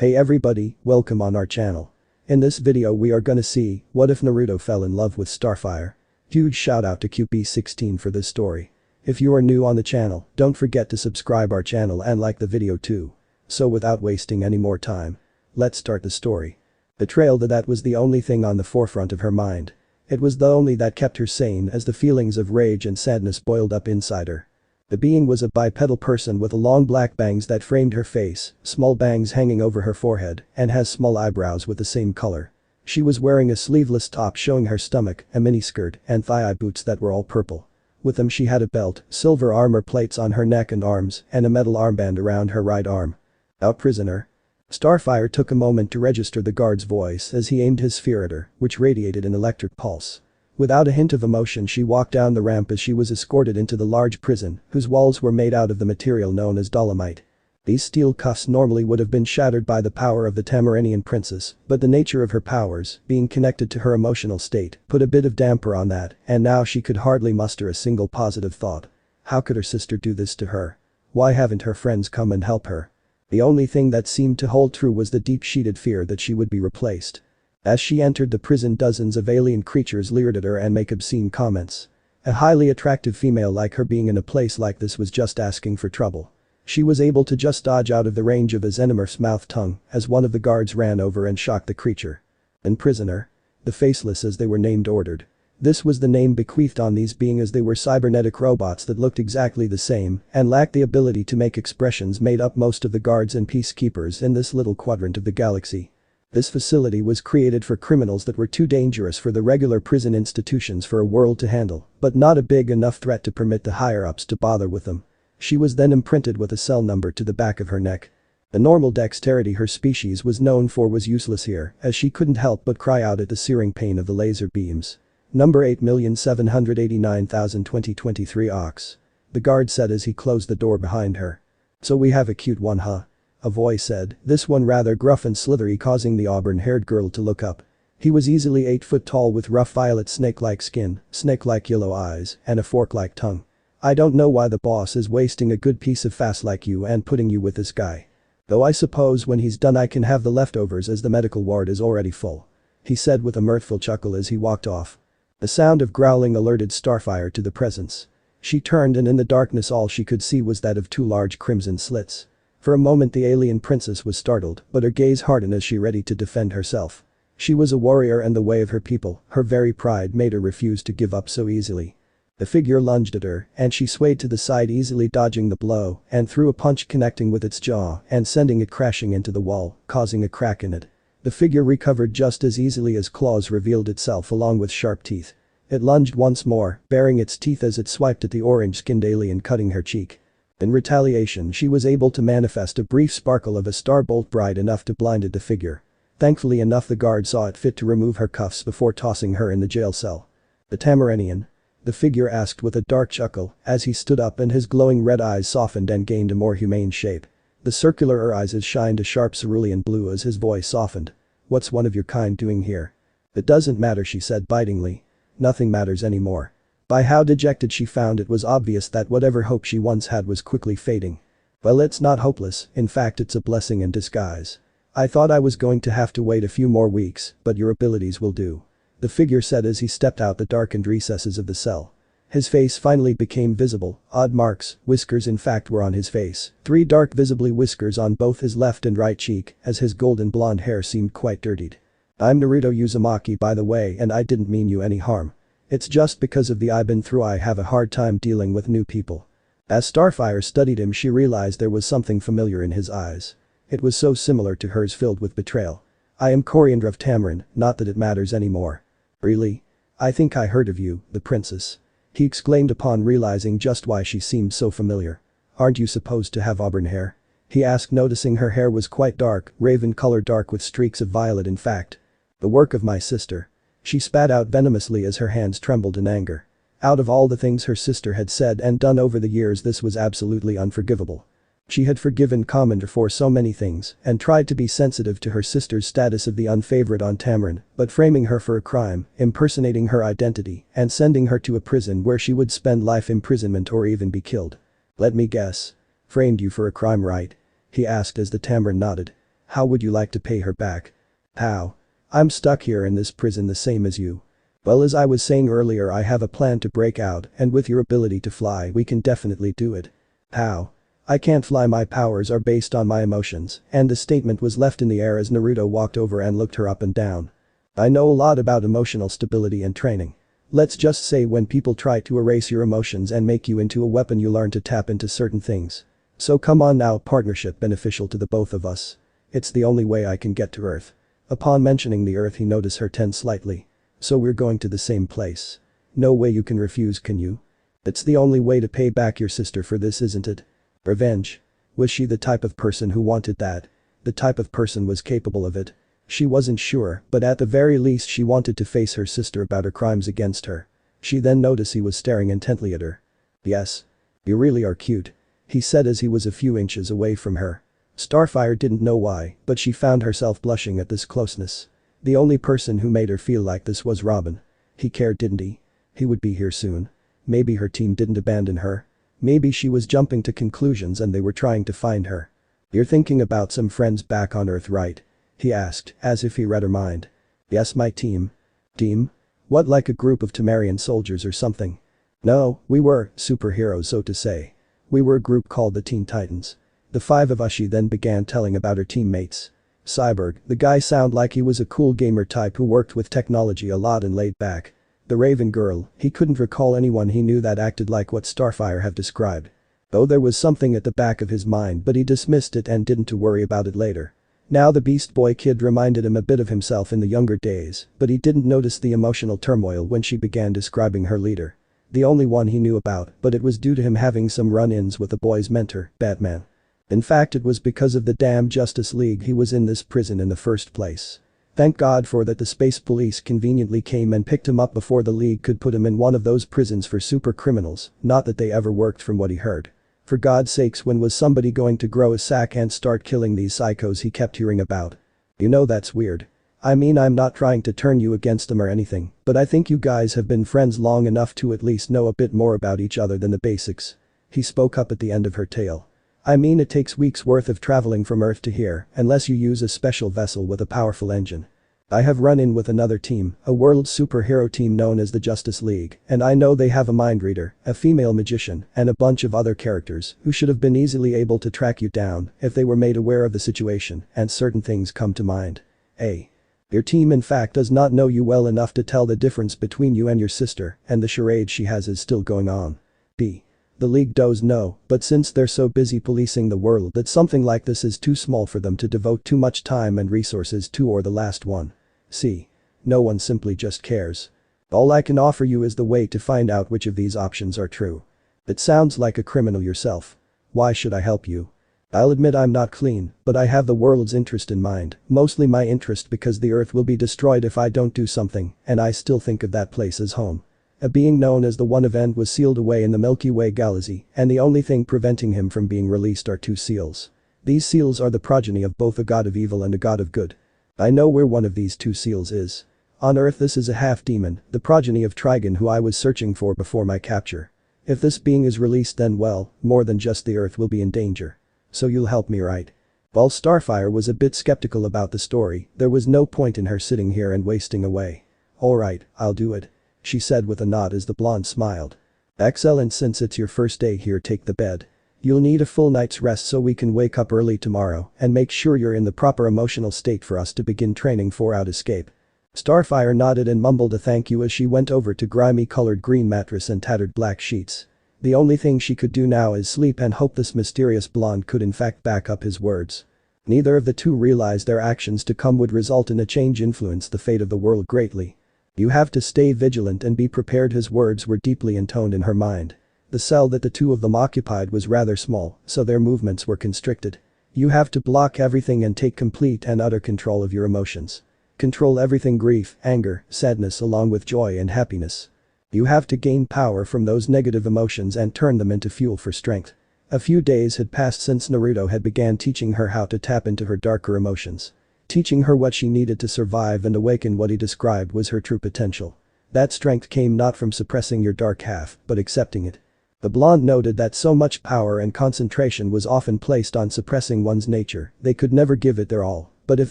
Hey everybody, welcome on our channel. In this video we are gonna see, what if Naruto fell in love with Starfire? Huge shout out to QP16 for this story. If you are new on the channel, don't forget to subscribe our channel and like the video too. So without wasting any more time, let's start the story. Betrayal, that was the only thing on the forefront of her mind. It was the only that kept her sane as the feelings of rage and sadness boiled up inside her. The being was a bipedal person with long black bangs that framed her face, small bangs hanging over her forehead, and has small eyebrows with the same color. She was wearing a sleeveless top showing her stomach, a miniskirt, and thigh-high boots that were all purple. With them she had a belt, silver armor plates on her neck and arms, and a metal armband around her right arm. "Out, prisoner." Starfire took a moment to register the guard's voice as he aimed his sphere at her, which radiated an electric pulse. Without a hint of emotion she walked down the ramp as she was escorted into the large prison, whose walls were made out of the material known as dolomite. These steel cuffs normally would have been shattered by the power of the Tamarinian princess, but the nature of her powers, being connected to her emotional state, put a bit of damper on that, and now she could hardly muster a single positive thought. How could her sister do this to her? Why haven't her friends come and help her? The only thing that seemed to hold true was the deep-seated fear that she would be replaced. As she entered the prison, dozens of alien creatures leered at her and make obscene comments. A highly attractive female like her being in a place like this was just asking for trouble. She was able to just dodge out of the range of his Xenomorph's mouth tongue as one of the guards ran over and shocked the creature. "And prisoner?" The Faceless, as they were named, ordered. This was the name bequeathed on these being as they were cybernetic robots that looked exactly the same and lacked the ability to make expressions made up most of the guards and peacekeepers in this little quadrant of the galaxy. This facility was created for criminals that were too dangerous for the regular prison institutions for a world to handle, but not a big enough threat to permit the higher-ups to bother with them. She was then imprinted with a cell number to the back of her neck. The normal dexterity her species was known for was useless here, as she couldn't help but cry out at the searing pain of the laser beams. Number 8,789,2023 Ox. The guard said as he closed the door behind her. "So we have a cute one, huh?" A voice said, this one rather gruff and slithery, causing the auburn-haired girl to look up. He was easily 8 foot tall with rough violet snake-like skin, snake-like yellow eyes, and a fork-like tongue. "I don't know why the boss is wasting a good piece of fast like you and putting you with this guy. Though I suppose when he's done I can have the leftovers as the medical ward is already full," he said with a mirthful chuckle as he walked off. The sound of growling alerted Starfire to the presence. She turned and in the darkness all she could see was that of two large crimson slits. For a moment the alien princess was startled, but her gaze hardened as she ready to defend herself. She was a warrior and the way of her people, her very pride made her refuse to give up so easily. The figure lunged at her, and she swayed to the side, easily dodging the blow, and threw a punch connecting with its jaw and sending it crashing into the wall, causing a crack in it. The figure recovered just as easily as claws revealed itself along with sharp teeth. It lunged once more, baring its teeth as it swiped at the orange-skinned alien, cutting her cheek. In retaliation she was able to manifest a brief sparkle of a starbolt bright enough to blind the figure. Thankfully enough the guard saw it fit to remove her cuffs before tossing her in the jail cell. "The Tamarinian?" the figure asked with a dark chuckle as he stood up and his glowing red eyes softened and gained a more humane shape. The circular eyes shined a sharp cerulean blue as his voice softened. "What's one of your kind doing here?" "It doesn't matter," she said bitingly. "Nothing matters anymore." By how dejected she found it was obvious that whatever hope she once had was quickly fading. "Well, it's not hopeless, in fact it's a blessing in disguise. I thought I was going to have to wait a few more weeks, but your abilities will do," the figure said as he stepped out the darkened recesses of the cell. His face finally became visible, odd marks, whiskers in fact were on his face, 3 dark visibly whiskers on both his left and right cheek as his golden blonde hair seemed quite dirtied. "I'm Naruto Uzumaki by the way, and I didn't mean you any harm. It's just because of the I've been through I have a hard time dealing with new people." As Starfire studied him she realized there was something familiar in his eyes. It was so similar to hers, filled with betrayal. "I am Coriander of Tamarin, not that it matters anymore." "Really? I think I heard of you, the princess," he exclaimed upon realizing just why she seemed so familiar. "Aren't you supposed to have auburn hair?" he asked, noticing her hair was quite dark, raven-colored, dark with streaks of violet in fact. "The work of my sister." She spat out venomously as her hands trembled in anger. Out of all the things her sister had said and done over the years, this was absolutely unforgivable. She had forgiven Commander for so many things and tried to be sensitive to her sister's status of the unfavorite on Tamarin, but framing her for a crime, impersonating her identity, and sending her to a prison where she would spend life imprisonment or even be killed. "Let me guess. Framed you for a crime, right?" he asked as the Tamarin nodded. How would you like to pay her back? How? I'm stuck here in this prison the same as you. Well, as I was saying earlier, I have a plan to break out, and with your ability to fly we can definitely do it. How? I can't fly, my powers are based on my emotions, and the statement was left in the air as Naruto walked over and looked her up and down. I know a lot about emotional stability and training. Let's just say when people try to erase your emotions and make you into a weapon, you learn to tap into certain things. So come on now, partnership beneficial to the both of us. It's the only way I can get to Earth. Upon mentioning the Earth, he noticed her tense slightly. So we're going to the same place. No way you can refuse, can you? It's the only way to pay back your sister for this, isn't it? Revenge. Was she the type of person who wanted that? The type of person was capable of it. She wasn't sure, but at the very least she wanted to face her sister about her crimes against her. She then noticed he was staring intently at her. Yes. You really are cute, he said as he was a few inches away from her. Starfire didn't know why, but she found herself blushing at this closeness. The only person who made her feel like this was Robin. He cared, didn't he? He would be here soon. Maybe her team didn't abandon her. Maybe she was jumping to conclusions and they were trying to find her. You're thinking about some friends back on Earth, right? He asked, as if he read her mind. Yes, my team. Team? What, like a group of Temerian soldiers or something? No, we were superheroes, so to say. We were a group called the Teen Titans. The five of us. She then began telling about her teammates. Cyborg, the guy sounded like he was a cool gamer type who worked with technology a lot and laid back. The Raven girl, he couldn't recall anyone he knew that acted like what Starfire have described. Though there was something at the back of his mind, but he dismissed it and didn't to worry about it later. Now the Beast Boy kid reminded him a bit of himself in the younger days, but he didn't notice the emotional turmoil when she began describing her leader. The only one he knew about, but it was due to him having some run-ins with the boy's mentor, Batman. In fact, it was because of the damn Justice League he was in this prison in the first place. Thank God for that. The space police conveniently came and picked him up before the League could put him in one of those prisons for super criminals, not that they ever worked from what he heard. For God's sakes, when was somebody going to grow a sack and start killing these psychos he kept hearing about? You know, that's weird. I mean, I'm not trying to turn you against them or anything, but I think you guys have been friends long enough to at least know a bit more about each other than the basics. He spoke up at the end of her tale. I mean, it takes weeks worth of traveling from Earth to here, unless you use a special vessel with a powerful engine. I have run in with another team, a world superhero team known as the Justice League, and I know they have a mind reader, a female magician, and a bunch of other characters who should have been easily able to track you down if they were made aware of the situation and certain things come to mind. A. Your team in fact does not know you well enough to tell the difference between you and your sister, and the charade she has is still going on. B. The League does know, but since they're so busy policing the world that something like this is too small for them to devote too much time and resources to, or the last one. C. No one simply just cares. All I can offer you is the way to find out which of these options are true. It sounds like a criminal yourself. Why should I help you? I'll admit I'm not clean, but I have the world's interest in mind, mostly my interest because the Earth will be destroyed if I don't do something, and I still think of that place as home. A being known as the One Event was sealed away in the Milky Way galaxy, and the only thing preventing him from being released are two seals. These seals are the progeny of both a god of evil and a god of good. I know where one of these two seals is. On Earth, this is a half-demon, the progeny of Trigon, who I was searching for before my capture. If this being is released, then well, more than just the Earth will be in danger. So you'll help me, right? While Starfire was a bit skeptical about the story, there was no point in her sitting here and wasting away. Alright, I'll do it, she said with a nod as the blonde smiled. Excellent, since it's your first day here, take the bed. You'll need a full night's rest so we can wake up early tomorrow and make sure you're in the proper emotional state for us to begin training for out escape. Starfire nodded and mumbled a thank you as she went over to grimy colored green mattress and tattered black sheets. The only thing she could do now is sleep and hope this mysterious blonde could in fact back up his words. Neither of the two realized their actions to come would result in a change influence the fate of the world greatly. You have to stay vigilant and be prepared. His words were deeply intoned in her mind. The cell that the two of them occupied was rather small, so their movements were constricted. You have to block everything and take complete and utter control of your emotions. Control everything: grief, anger, sadness, along with joy and happiness. You have to gain power from those negative emotions and turn them into fuel for strength. A few days had passed since Naruto had began teaching her how to tap into her darker emotions. Teaching her what she needed to survive and awaken what he described was her true potential. That strength came not from suppressing your dark half, but accepting it. The blonde noted that so much power and concentration was often placed on suppressing one's nature, they could never give it their all, but if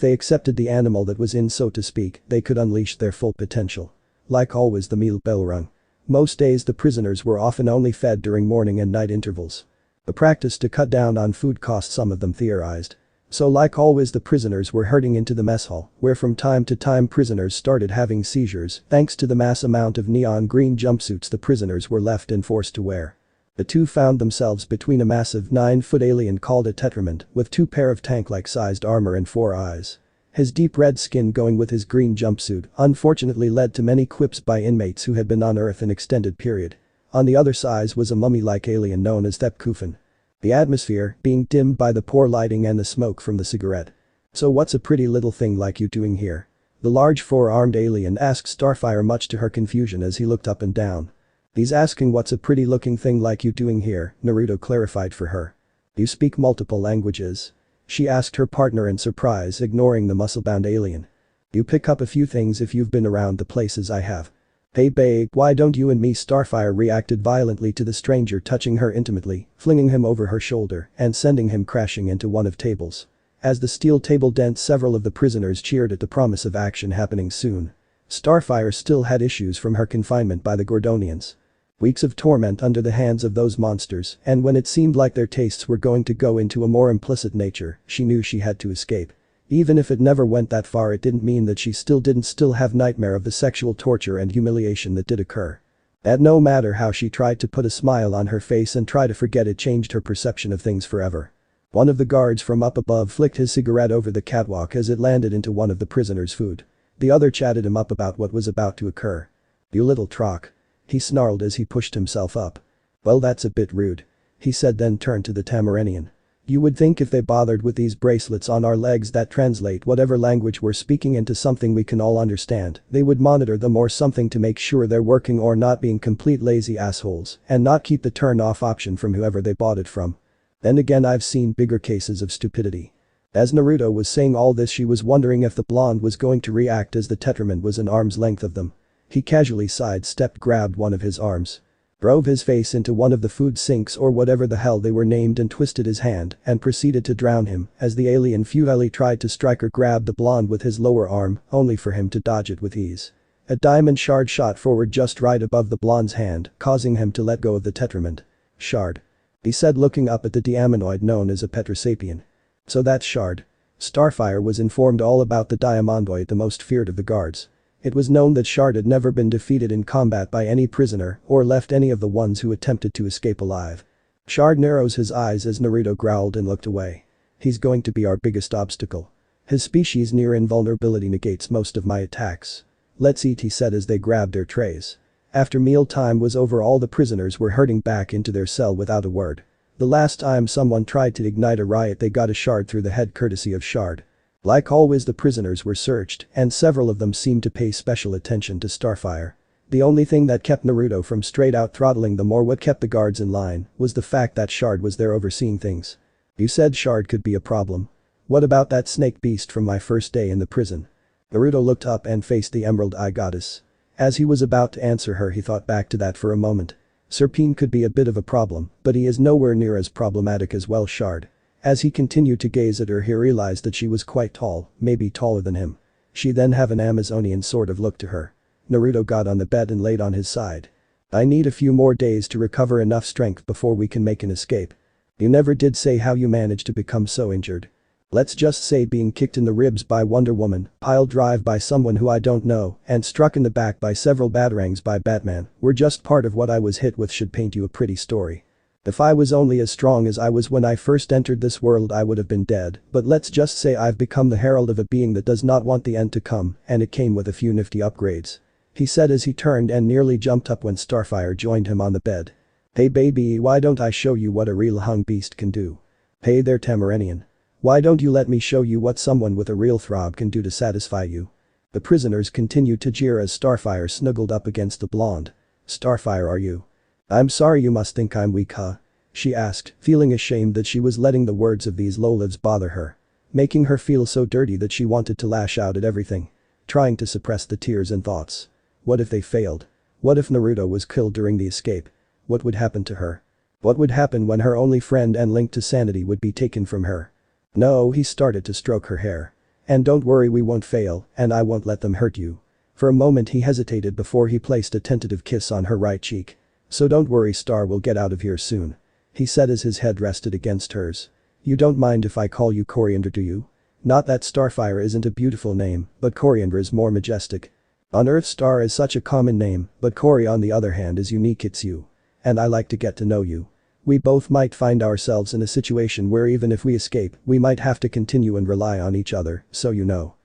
they accepted the animal that was in, so to speak, they could unleash their full potential. Like always, the meal bell rung. Most days the prisoners were often only fed during morning and night intervals. The practice to cut down on food cost, some of them theorized. So like always, the prisoners were herding into the mess hall, where from time to time prisoners started having seizures thanks to the mass amount of neon green jumpsuits the prisoners were left and forced to wear. The two found themselves between a massive 9-foot alien called a tetrament with 2 pair of tank-like sized armor and 4 eyes. His deep red skin going with his green jumpsuit unfortunately led to many quips by inmates who had been on Earth an extended period. On the other side was a mummy-like alien known as Thepkufan. The atmosphere being dimmed by the poor lighting and the smoke from the cigarette. "So what's a pretty little thing like you doing here?" The large 4-armed alien asked Starfire, much to her confusion as he looked up and down. "He's asking what's a pretty looking thing like you doing here," Naruto clarified for her. "You speak multiple languages?" she asked her partner in surprise, ignoring the muscle-bound alien. "You pick up a few things if you've been around the places I have." "Hey babe, why don't you and me?" Starfire reacted violently to the stranger touching her intimately, flinging him over her shoulder and sending him crashing into one of tables. As the steel table dent, several of the prisoners cheered at the promise of action happening soon. Starfire still had issues from her confinement by the Gordonians. Weeks of torment under the hands of those monsters, and when it seemed like their tastes were going to go into a more implicit nature, she knew she had to escape. Even if it never went that far, it didn't mean that she didn't still have nightmare of the sexual torture and humiliation that did occur. That no matter how she tried to put a smile on her face and try to forget, it changed her perception of things forever. One of the guards from up above flicked his cigarette over the catwalk as it landed into one of the prisoners' food. The other chatted him up about what was about to occur. "You little troc," he snarled as he pushed himself up. "Well, that's a bit rude," he said, then turned to the Tamarenian. "You would think if they bothered with these bracelets on our legs that translate whatever language we're speaking into something we can all understand, they would monitor them or something to make sure they're working or not being complete lazy assholes and not keep the turn off option from whoever they bought it from. Then again, I've seen bigger cases of stupidity." As Naruto was saying all this, she was wondering if the blonde was going to react as the tetrament was an arm's length of them. He casually sidestepped, grabbed one of his arms, drove his face into one of the food sinks or whatever the hell they were named, and twisted his hand and proceeded to drown him as the alien futilely tried to strike or grab the blonde with his lower arm, only for him to dodge it with ease. A diamond shard shot forward just right above the blonde's hand, causing him to let go of the tetrament. "Shard," he said, looking up at the diamondoid known as a Petrosapian. "So that's Shard." Starfire was informed all about the diamondoid, the most feared of the guards. It was known that Shard had never been defeated in combat by any prisoner or left any of the ones who attempted to escape alive. Shard narrows his eyes as Naruto growled and looked away. "He's going to be our biggest obstacle. His species' near invulnerability negates most of my attacks. Let's eat," he said as they grabbed their trays. After meal time was over, all the prisoners were herding back into their cell without a word. The last time someone tried to ignite a riot, they got a shard through the head courtesy of Shard. Like always, the prisoners were searched, and several of them seemed to pay special attention to Starfire. The only thing that kept Naruto from straight out throttling them, or what kept the guards in line, was the fact that Shard was there overseeing things. "You said Shard could be a problem. What about that snake beast from my first day in the prison?" Naruto looked up and faced the Emerald Eye Goddess. As he was about to answer her, he thought back to that for a moment. Serpine could be a bit of a problem, but he is nowhere near as problematic as well Shard. As he continued to gaze at her, he realized that she was quite tall, maybe taller than him. She then have an Amazonian sort of look to her. Naruto got on the bed and laid on his side. "I need a few more days to recover enough strength before we can make an escape." "You never did say how you managed to become so injured." "Let's just say being kicked in the ribs by Wonder Woman, piled drive by someone who I don't know, and struck in the back by several batarangs by Batman were just part of what I was hit with should paint you a pretty story. If I was only as strong as I was when I first entered this world, I would have been dead, but let's just say I've become the herald of a being that does not want the end to come, and it came with a few nifty upgrades," he said as he turned and nearly jumped up when Starfire joined him on the bed. "Hey baby, why don't I show you what a real hung beast can do?" "Hey there Tamarenian. Why don't you let me show you what someone with a real throb can do to satisfy you?" The prisoners continued to jeer as Starfire snuggled up against the blonde. "Starfire, are you? I'm sorry, you must think I'm weak, huh?" she asked, feeling ashamed that she was letting the words of these low-lives bother her. Making her feel so dirty that she wanted to lash out at everything. Trying to suppress the tears and thoughts. What if they failed? What if Naruto was killed during the escape? What would happen to her? What would happen when her only friend and link to sanity would be taken from her? No, he started to stroke her hair. And don't worry, we won't fail, and I won't let them hurt you. For a moment he hesitated before he placed a tentative kiss on her right cheek. So don't worry, Star, will get out of here soon. He said as his head rested against hers. You don't mind if I call you Coriander, do you? Not that Starfire isn't a beautiful name, but Coriander is more majestic. On Earth, Star is such a common name, but Cori on the other hand is unique. It's you. And I like to get to know you. We both might find ourselves in a situation where even if we escape, we might have to continue and rely on each other, so you know.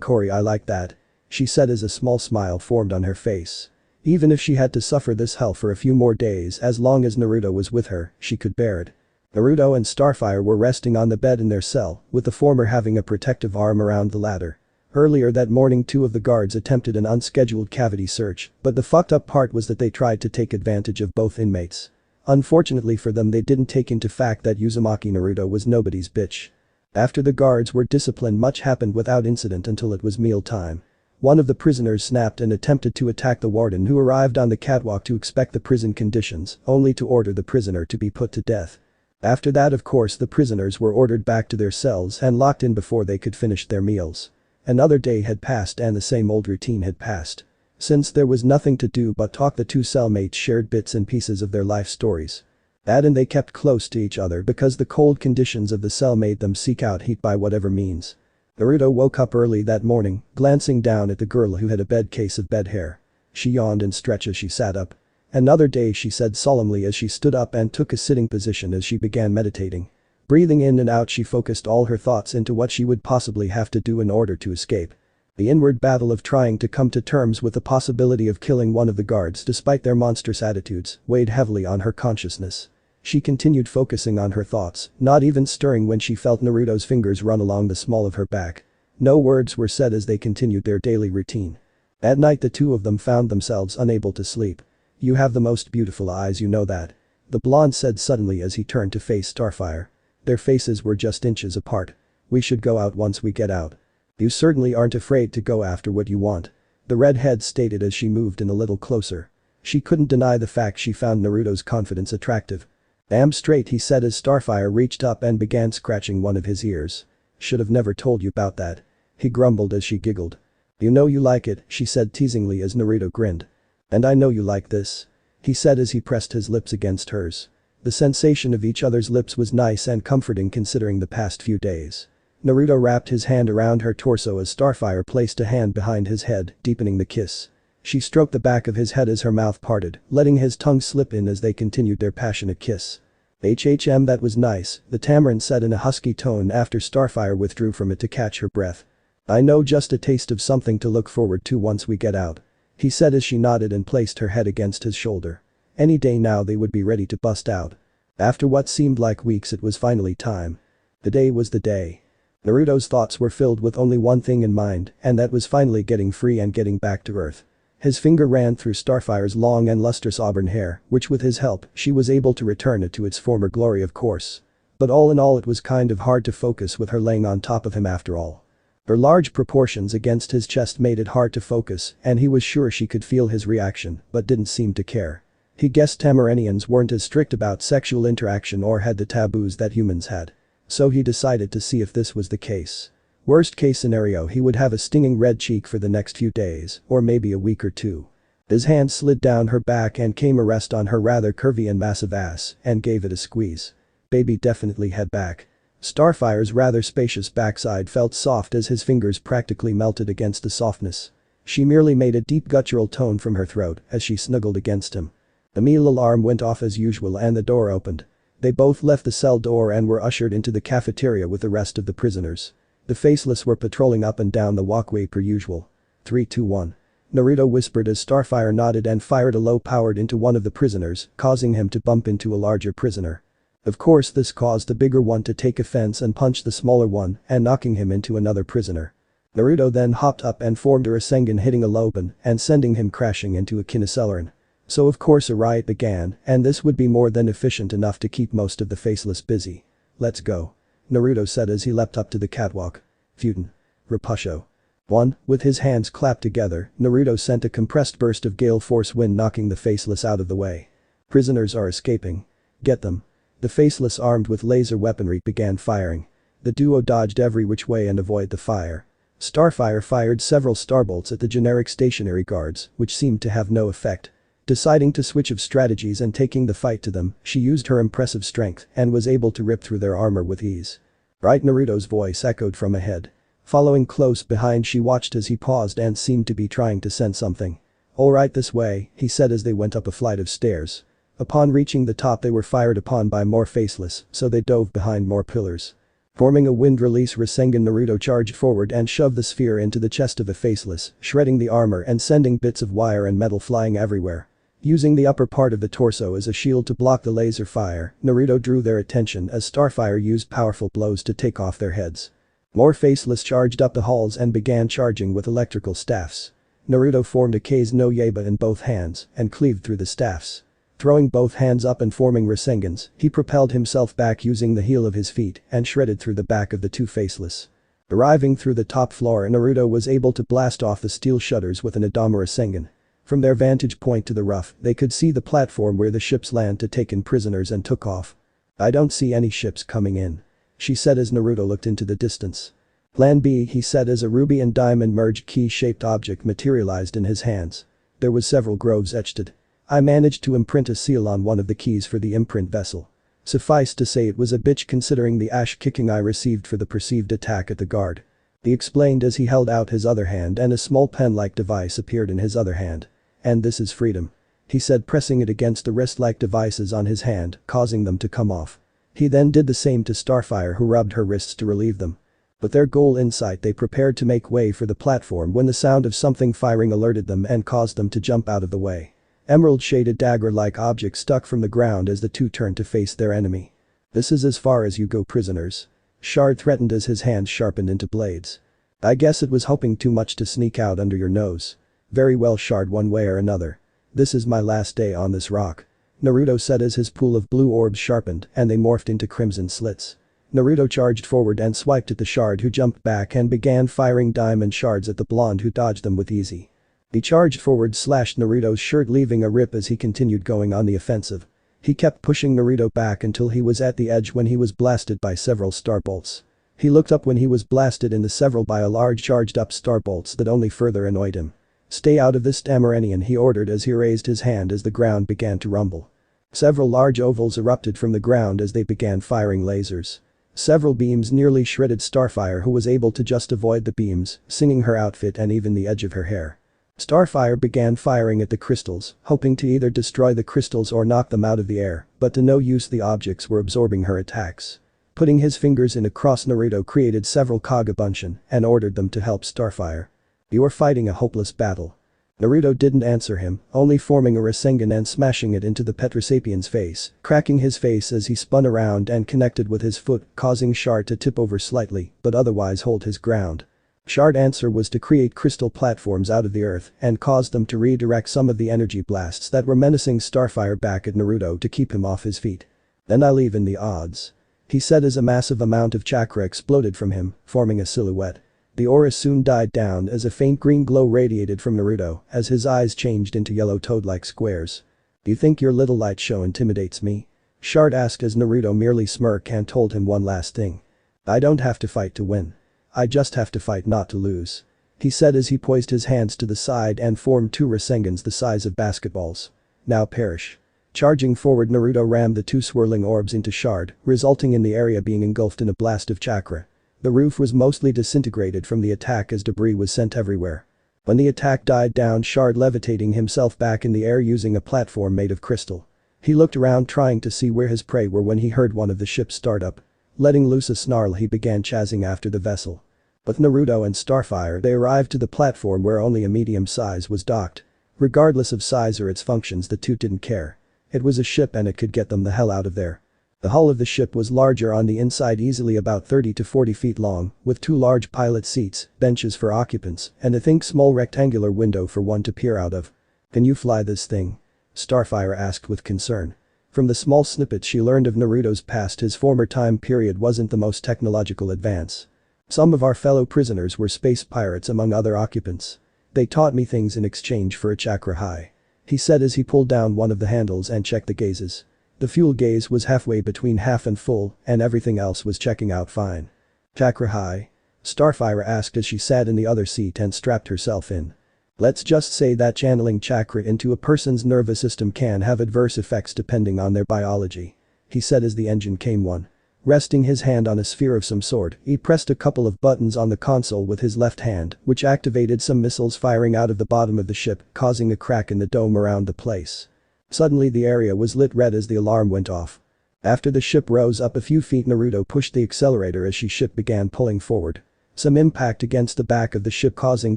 Cori, I like that. She said as a small smile formed on her face. Even if she had to suffer this hell for a few more days, as long as Naruto was with her, she could bear it. Naruto and Starfire were resting on the bed in their cell, with the former having a protective arm around the latter. Earlier that morning, two of the guards attempted an unscheduled cavity search, but the fucked up part was that they tried to take advantage of both inmates. Unfortunately for them, they didn't take into fact that Uzumaki Naruto was nobody's bitch. After the guards were disciplined, much happened without incident until it was meal time. One of the prisoners snapped and attempted to attack the warden, who arrived on the catwalk to inspect the prison conditions, only to order the prisoner to be put to death. After that, of course, the prisoners were ordered back to their cells and locked in before they could finish their meals. Another day had passed and the same old routine had passed. Since there was nothing to do but talk, the two cellmates shared bits and pieces of their life stories. And they kept close to each other because the cold conditions of the cell made them seek out heat by whatever means. Naruto woke up early that morning, glancing down at the girl who had a bed case of bed hair. She yawned and stretched as she sat up. Another day, she said solemnly as she stood up and took a sitting position as she began meditating. Breathing in and out, she focused all her thoughts into what she would possibly have to do in order to escape. The inward battle of trying to come to terms with the possibility of killing one of the guards despite their monstrous attitudes weighed heavily on her consciousness. She continued focusing on her thoughts, not even stirring when she felt Naruto's fingers run along the small of her back. No words were said as they continued their daily routine. At night, the two of them found themselves unable to sleep. You have the most beautiful eyes, you know that. The blonde said suddenly as he turned to face Starfire. Their faces were just inches apart. We should go out once we get out. You certainly aren't afraid to go after what you want. The redhead stated as she moved in a little closer. She couldn't deny the fact she found Naruto's confidence attractive. Damn straight, he said as Starfire reached up and began scratching one of his ears. Should have never told you about that. He grumbled as she giggled. You know you like it, she said teasingly as Naruto grinned. And I know you like this. He said as he pressed his lips against hers. The sensation of each other's lips was nice and comforting considering the past few days. Naruto wrapped his hand around her torso as Starfire placed a hand behind his head, deepening the kiss. She stroked the back of his head as her mouth parted, letting his tongue slip in as they continued their passionate kiss. That was nice, the Tamarin said in a husky tone after Starfire withdrew from it to catch her breath. I know, just a taste of something to look forward to once we get out. He said as she nodded and placed her head against his shoulder. Any day now they would be ready to bust out. After what seemed like weeks, it was finally time. The day was the day. Naruto's thoughts were filled with only one thing in mind, and that was finally getting free and getting back to Earth. His finger ran through Starfire's long and lustrous auburn hair, which with his help, she was able to return it to its former glory, of course. But all in all, it was kind of hard to focus with her laying on top of him after all. Her large proportions against his chest made it hard to focus, and he was sure she could feel his reaction, but didn't seem to care. He guessed Tamarinians weren't as strict about sexual interaction or had the taboos that humans had. So he decided to see if this was the case. Worst case scenario, he would have a stinging red cheek for the next few days, or maybe a week or two. His hand slid down her back and came a rest on her rather curvy and massive ass, and gave it a squeeze. Baby definitely had back. Starfire's rather spacious backside felt soft as his fingers practically melted against the softness. She merely made a deep guttural tone from her throat as she snuggled against him. The meal alarm went off as usual and the door opened. They both left the cell door and were ushered into the cafeteria with the rest of the prisoners. The faceless were patrolling up and down the walkway per usual. 3, 2, 1. Naruto whispered as Starfire nodded and fired a low-powered into one of the prisoners, causing him to bump into a larger prisoner. Of course, this caused the bigger one to take offense and punch the smaller one and knocking him into another prisoner. Naruto then hopped up and formed a Rasengan, hitting a Loban and sending him crashing into a Kineseleran. So of course a riot began, and this would be more than efficient enough to keep most of the faceless busy. Let's go. Naruto said as he leapt up to the catwalk. Futen. Rapusho. 1. With his hands clapped together, Naruto sent a compressed burst of gale force wind knocking the faceless out of the way. Prisoners are escaping. Get them. The faceless armed with laser weaponry began firing. The duo dodged every which way and avoided the fire. Starfire fired several starbolts at the generic stationary guards, which seemed to have no effect. Deciding to switch of strategies and taking the fight to them, she used her impressive strength and was able to rip through their armor with ease. Right, Naruto's voice echoed from ahead. Following close behind, she watched as he paused and seemed to be trying to sense something. "Alright, this way," he said as they went up a flight of stairs. Upon reaching the top, they were fired upon by more faceless, so they dove behind more pillars. Forming a wind release Rasengan, Naruto charged forward and shoved the sphere into the chest of a faceless, shredding the armor and sending bits of wire and metal flying everywhere. Using the upper part of the torso as a shield to block the laser fire, Naruto drew their attention as Starfire used powerful blows to take off their heads. More faceless charged up the halls and began charging with electrical staffs. Naruto formed a Kase no Yaiba in both hands and cleaved through the staffs. Throwing both hands up and forming Rasengans, he propelled himself back using the heel of his feet and shredded through the back of the two faceless. Arriving through the top floor, Naruto was able to blast off the steel shutters with an Adama Rasengan. From their vantage point to the roof, they could see the platform where the ships land to take in prisoners and took off. "I don't see any ships coming in," she said as Naruto looked into the distance. "Plan B," he said as a ruby and diamond merged key-shaped object materialized in his hands. There was several groves etched. "I managed to imprint a seal on one of the keys for the imprint vessel. Suffice to say, it was a bitch considering the ash-kicking I received for the perceived attack at the guard," he explained as he held out his other hand and a small pen-like device appeared in his other hand. "And this is freedom," he said, pressing it against the wrist-like devices on his hand, causing them to come off. He then did the same to Starfire, who rubbed her wrists to relieve them. With their goal in sight, they prepared to make way for the platform when the sound of something firing alerted them and caused them to jump out of the way. Emerald-shaded dagger-like objects stuck from the ground as the two turned to face their enemy. "This is as far as you go, prisoners," Shard threatened as his hands sharpened into blades. "I guess it was hoping too much to sneak out under your nose. Very well, Shard, one way or another. This is my last day on this rock," Naruto said as his pool of blue orbs sharpened and they morphed into crimson slits. Naruto charged forward and swiped at the Shard, who jumped back and began firing diamond shards at the blonde, who dodged them with ease. He charged forward, slashed Naruto's shirt, leaving a rip as he continued going on the offensive. He kept pushing Naruto back until he was at the edge when he was blasted by several starbolts. He looked up when he was blasted in the several by a large charged up starbolts that only further annoyed him. "Stay out of this, Tamaranian," he ordered as he raised his hand as the ground began to rumble. Several large ovals erupted from the ground as they began firing lasers. Several beams nearly shredded Starfire, who was able to just avoid the beams, singing her outfit and even the edge of her hair. Starfire began firing at the crystals, hoping to either destroy the crystals or knock them out of the air, but to no use, the objects were absorbing her attacks. Putting his fingers in a cross, Naruto created several Kagabunchen and ordered them to help Starfire. "You are fighting a hopeless battle." Naruto didn't answer him, only forming a Rasengan and smashing it into the Petrosapian's face, cracking his face as he spun around and connected with his foot, causing Shard to tip over slightly, but otherwise hold his ground. Shard's answer was to create crystal platforms out of the earth and cause them to redirect some of the energy blasts that were menacing Starfire back at Naruto to keep him off his feet. "Then I'll even the odds," he said as a massive amount of chakra exploded from him, forming a silhouette. The aura soon died down as a faint green glow radiated from Naruto as his eyes changed into yellow toad-like squares. "Do you think your little light show intimidates me?" Shard asked as Naruto merely smirked and told him one last thing. "I don't have to fight to win. I just have to fight not to lose," he said as he poised his hands to the side and formed two Rasengans the size of basketballs. "Now perish." Charging forward, Naruto rammed the two swirling orbs into Shard, resulting in the area being engulfed in a blast of chakra. The roof was mostly disintegrated from the attack as debris was sent everywhere. When the attack died down, Shard levitating himself back in the air using a platform made of crystal. He looked around trying to see where his prey were when he heard one of the ships start up. Letting loose a snarl, he began chasing after the vessel. With Naruto and Starfire, they arrived to the platform where only a medium size was docked. Regardless of size or its functions, the two didn't care. It was a ship and it could get them the hell out of there. The hull of the ship was larger on the inside, easily about 30 to 40 feet long, with two large pilot seats, benches for occupants, and a small rectangular window for one to peer out of. "Can you fly this thing?" Starfire asked with concern. From the small snippets she learned of Naruto's past, his former time period wasn't the most technological advance. "Some of our fellow prisoners were space pirates among other occupants. They taught me things in exchange for a chakra high," he said as he pulled down one of the handles and checked the gauges. The fuel gauge was halfway between half and full, and everything else was checking out fine. Chakra high? Starfire asked as she sat in the other seat and strapped herself in. Let's just say that channeling chakra into a person's nervous system can have adverse effects depending on their biology, he said as the engine came on. Resting his hand on a sphere of some sort, he pressed a couple of buttons on the console with his left hand, which activated some missiles firing out of the bottom of the ship, causing a crack in the dome around the place. Suddenly the area was lit red as the alarm went off. After the ship rose up a few feet, Naruto pushed the accelerator as ship began pulling forward. Some impact against the back of the ship causing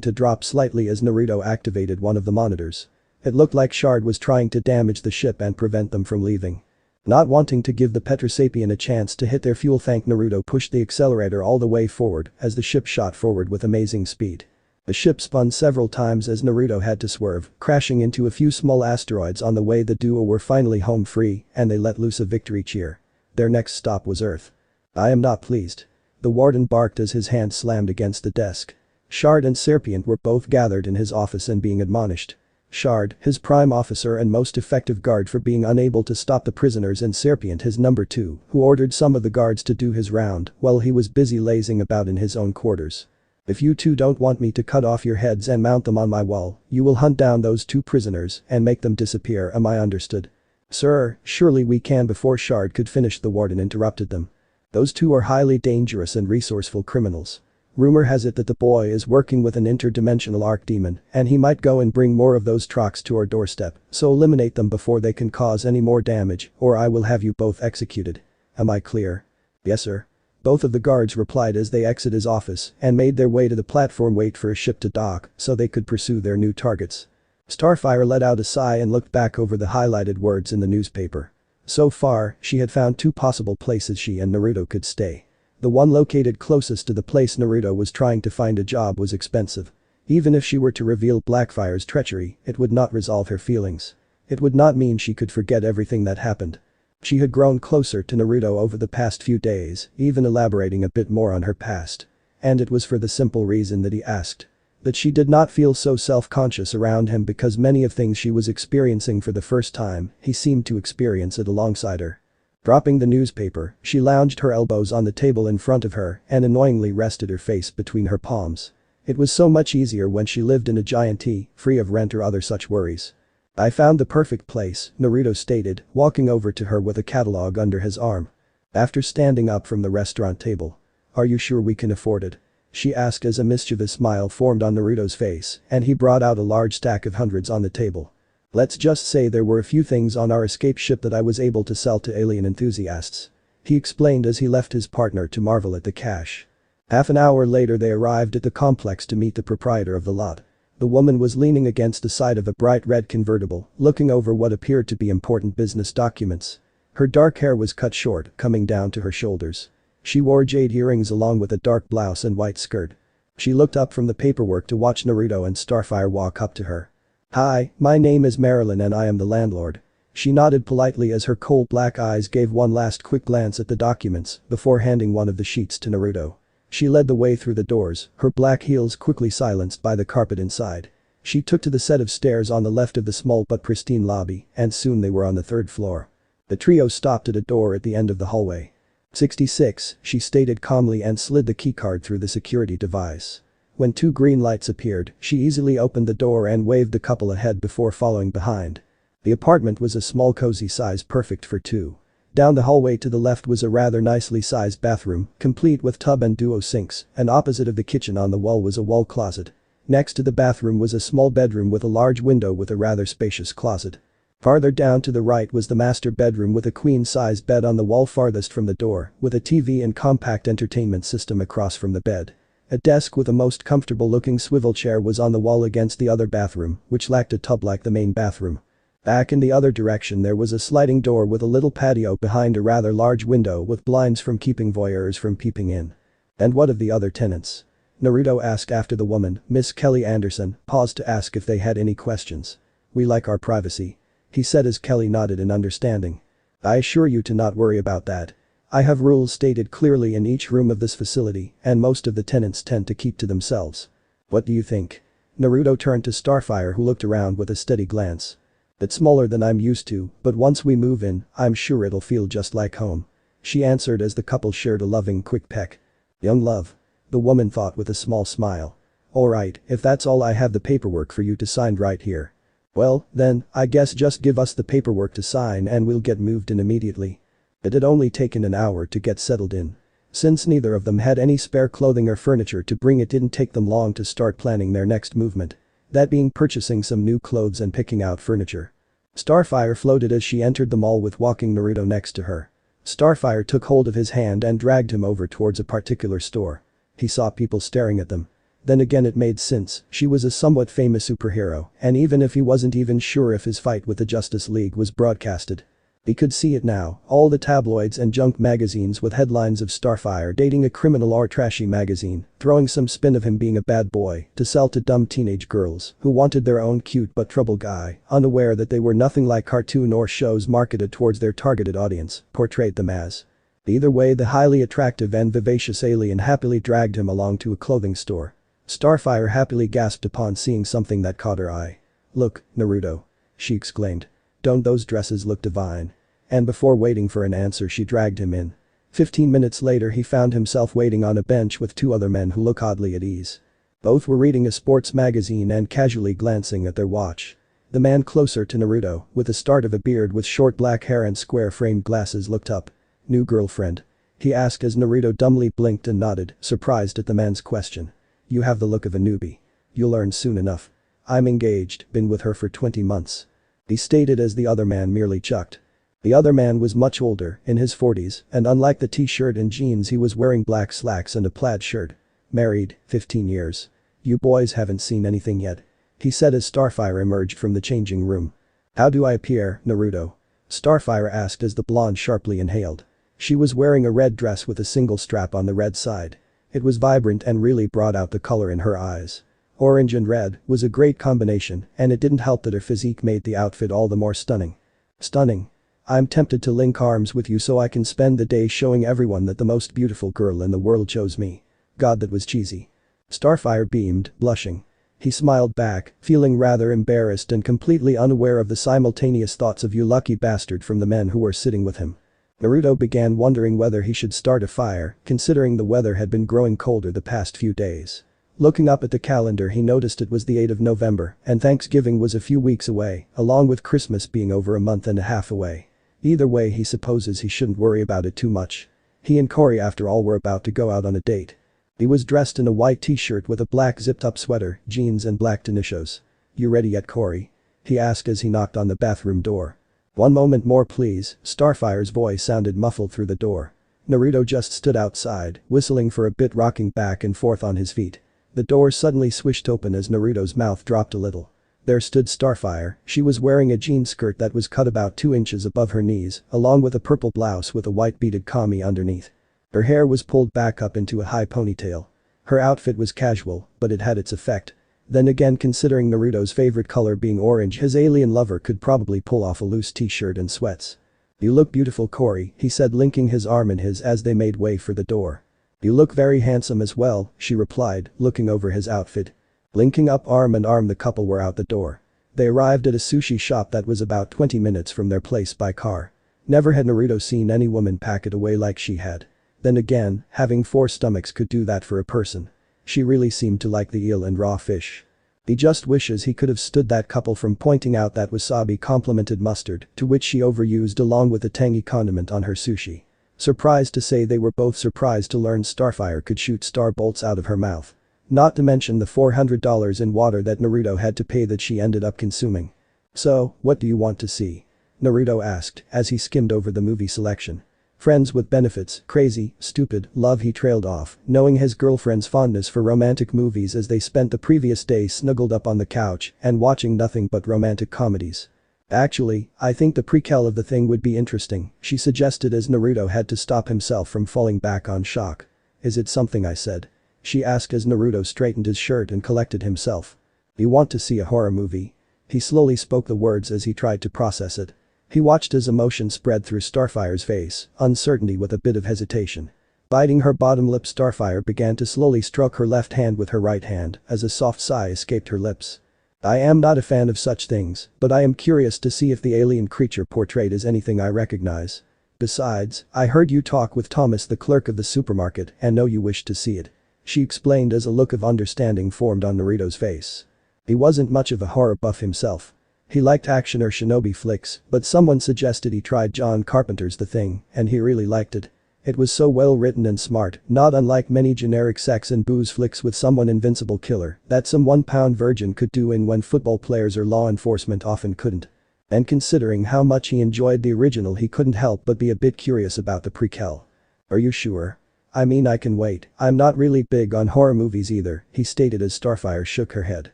to drop slightly as Naruto activated one of the monitors. It looked like Shard was trying to damage the ship and prevent them from leaving. Not wanting to give the Petrosapien a chance to hit their fuel tank, Naruto pushed the accelerator all the way forward as the ship shot forward with amazing speed. The ship spun several times as Naruto had to swerve, crashing into a few small asteroids on the way. The duo were finally home free and they let loose a victory cheer. Their next stop was Earth. I am not pleased. The warden barked as his hand slammed against the desk. Shard and Serpient were both gathered in his office and being admonished. Shard, his prime officer and most effective guard for being unable to stop the prisoners, and Serpient, his number 2, who ordered some of the guards to do his round while he was busy lazing about in his own quarters. If you two don't want me to cut off your heads and mount them on my wall, you will hunt down those 2 prisoners and make them disappear. Am I understood? Sir, surely we can. Before Shard could finish, the warden interrupted them. Those 2 are highly dangerous and resourceful criminals. Rumor has it that the boy is working with an interdimensional archdemon, and he might go and bring more of those trucks to our doorstep, so eliminate them before they can cause any more damage, or I will have you both executed. Am I clear? Yes, sir. Both of the guards replied as they exited his office and made their way to the platform, wait for a ship to dock so they could pursue their new targets. Starfire let out a sigh and looked back over the highlighted words in the newspaper. So far, she had found 2 possible places she and Naruto could stay. The one located closest to the place Naruto was trying to find a job was expensive. Even if she were to reveal Blackfire's treachery, it would not resolve her feelings. It would not mean she could forget everything that happened. She had grown closer to Naruto over the past few days, even elaborating a bit more on her past. And it was for the simple reason that he asked. That she did not feel so self-conscious around him because many of things she was experiencing for the first time, he seemed to experience it alongside her. Dropping the newspaper, she lounged her elbows on the table in front of her and annoyingly rested her face between her palms. It was so much easier when she lived in a giant T, free of rent or other such worries. I found the perfect place, Naruto stated, walking over to her with a catalog under his arm. After standing up from the restaurant table. Are you sure we can afford it? She asked as a mischievous smile formed on Naruto's face and he brought out a large stack of hundreds on the table. Let's just say there were a few things on our escape ship that I was able to sell to alien enthusiasts. He explained as he left his partner to marvel at the cash. Half an hour later they arrived at the complex to meet the proprietor of the lot. The woman was leaning against the side of a bright red convertible, looking over what appeared to be important business documents. Her dark hair was cut short, coming down to her shoulders. She wore jade earrings along with a dark blouse and white skirt. She looked up from the paperwork to watch Naruto and Starfire walk up to her. Hi, my name is Marilyn and I am the landlord. She nodded politely as her cold black eyes gave one last quick glance at the documents before handing one of the sheets to Naruto. She led the way through the doors, her black heels quickly silenced by the carpet inside. She took to the set of stairs on the left of the small but pristine lobby and soon they were on the 3rd floor. The trio stopped at a door at the end of the hallway. 66, she stated calmly and slid the keycard through the security device. When 2 green lights appeared, she easily opened the door and waved the couple ahead before following behind. The apartment was a small cozy size perfect for 2. Down the hallway to the left was a rather nicely sized bathroom, complete with tub and duo sinks, and opposite of the kitchen on the wall was a wall closet. Next to the bathroom was a small bedroom with a large window with a rather spacious closet. Farther down to the right was the master bedroom with a queen-sized bed on the wall farthest from the door, with a TV and compact entertainment system across from the bed. A desk with a most comfortable-looking swivel chair was on the wall against the other bathroom, which lacked a tub like the main bathroom. Back in the other direction there was a sliding door with a little patio behind a rather large window with blinds from keeping voyeurs from peeping in. And what of the other tenants? Naruto asked after the woman, Miss Kelly Anderson, paused to ask if they had any questions. We like our privacy. He said as Kelly nodded in understanding. I assure you to not worry about that. I have rules stated clearly in each room of this facility and most of the tenants tend to keep to themselves. What do you think? Naruto turned to Starfire who looked around with a steady glance. It's smaller than I'm used to, but once we move in, I'm sure it'll feel just like home. She answered as the couple shared a loving quick peck. Young love. The woman thought with a small smile. Alright, if that's all I have the paperwork for you to sign right here. Well, then, I guess just give us the paperwork to sign and we'll get moved in immediately. It had only taken an hour to get settled in. Since neither of them had any spare clothing or furniture to bring, it didn't take them long to start planning their next movement. That being purchasing some new clothes and picking out furniture. Starfire floated as she entered the mall with walking Naruto next to her. Starfire took hold of his hand and dragged him over towards a particular store. He saw people staring at them. Then again it made sense, she was a somewhat famous superhero, and even if he wasn't even sure if his fight with the Justice League was broadcasted. He could see it now, all the tabloids and junk magazines with headlines of Starfire dating a criminal or trashy magazine, throwing some spin of him being a bad boy to sell to dumb teenage girls who wanted their own cute but troubled guy, unaware that they were nothing like cartoon or shows marketed towards their targeted audience, portrayed them as. Either way, the highly attractive and vivacious alien happily dragged him along to a clothing store. Starfire happily gasped upon seeing something that caught her eye. "Look, Naruto," she exclaimed. "Don't those dresses look divine?" And before waiting for an answer, she dragged him in. 15 minutes later he found himself waiting on a bench with two other men who look oddly at ease. Both were reading a sports magazine and casually glancing at their watch. The man closer to Naruto, with the start of a beard with short black hair and square-framed glasses, looked up. "New girlfriend?" he asked as Naruto dumbly blinked and nodded, surprised at the man's question. "You have the look of a newbie. You'll learn soon enough. I'm engaged, been with her for 20 months. He stated as the other man merely chuckled. The other man was much older, in his 40s, and unlike the t-shirt and jeans he was wearing black slacks and a plaid shirt. "Married, 15 years. You boys haven't seen anything yet," he said as Starfire emerged from the changing room. "How do I appear, Naruto?" Starfire asked as the blonde sharply inhaled. She was wearing a red dress with a single strap on the red side. It was vibrant and really brought out the color in her eyes. Orange and red was a great combination, and it didn't help that her physique made the outfit all the more stunning. "Stunning. I'm tempted to link arms with you so I can spend the day showing everyone that the most beautiful girl in the world chose me." God, that was cheesy. Starfire beamed, blushing. He smiled back, feeling rather embarrassed and completely unaware of the simultaneous thoughts of "you lucky bastard" from the men who were sitting with him. Naruto began wondering whether he should start a fire, considering the weather had been growing colder the past few days. Looking up at the calendar, he noticed it was the 8th of November, and Thanksgiving was a few weeks away, along with Christmas being over a month and a half away. Either way, he supposes he shouldn't worry about it too much. He and Corey, after all, were about to go out on a date. He was dressed in a white t-shirt with a black zipped-up sweater, jeans and black tennis. "You ready yet, Corey?" he asked as he knocked on the bathroom door. "One moment more please," Starfire's voice sounded muffled through the door. Naruto just stood outside, whistling for a bit, rocking back and forth on his feet. The door suddenly swished open as Naruto's mouth dropped a little. There stood Starfire. She was wearing a jean skirt that was cut about 2 inches above her knees, along with a purple blouse with a white beaded kami underneath. Her hair was pulled back up into a high ponytail. Her outfit was casual, but it had its effect. Then again, considering Naruto's favorite color being orange, his alien lover could probably pull off a loose t-shirt and sweats. "You look beautiful, Corey," he said, linking his arm in his as they made way for the door. "You look very handsome as well," she replied, looking over his outfit. Linking up arm in arm, the couple were out the door. They arrived at a sushi shop that was about 20 minutes from their place by car. Never had Naruto seen any woman pack it away like she had. Then again, having 4 stomachs could do that for a person. She really seemed to like the eel and raw fish. He just wishes he could have stood that couple from pointing out that wasabi complemented mustard, to which she overused along with the tangy condiment on her sushi. Surprised to say they were both surprised to learn Starfire could shoot star bolts out of her mouth. Not to mention the $400 in water that Naruto had to pay that she ended up consuming. "So, what do you want to see?" Naruto asked as he skimmed over the movie selection. "Friends with Benefits, Crazy, Stupid, Love," he trailed off, knowing his girlfriend's fondness for romantic movies as they spent the previous day snuggled up on the couch and watching nothing but romantic comedies. "Actually, I think the prequel of the thing would be interesting," she suggested as Naruto had to stop himself from falling back on shock. "Is it something I said?" she asked as Naruto straightened his shirt and collected himself. "You want to see a horror movie?" He slowly spoke the words as he tried to process it. He watched as emotion spread through Starfire's face, uncertainty with a bit of hesitation. Biting her bottom lip, Starfire began to slowly stroke her left hand with her right hand as a soft sigh escaped her lips. I am not a fan of such things, but I am curious to see if the alien creature portrayed is anything I recognize. Besides, I heard you talk with Thomas, the clerk of the supermarket, and know you wish to see it. She explained as a look of understanding formed on Naruto's face. He wasn't much of a horror buff himself. He liked action or shinobi flicks, but someone suggested he tried John Carpenter's The Thing, and he really liked it. It was so well written and smart, not unlike many generic sex and booze flicks with someone invincible killer that some 1-pound virgin could do in when football players or law enforcement often couldn't. And considering how much he enjoyed the original, he couldn't help but be a bit curious about the prequel. Are you sure? I mean, I can wait. I'm not really big on horror movies either, he stated as Starfire shook her head.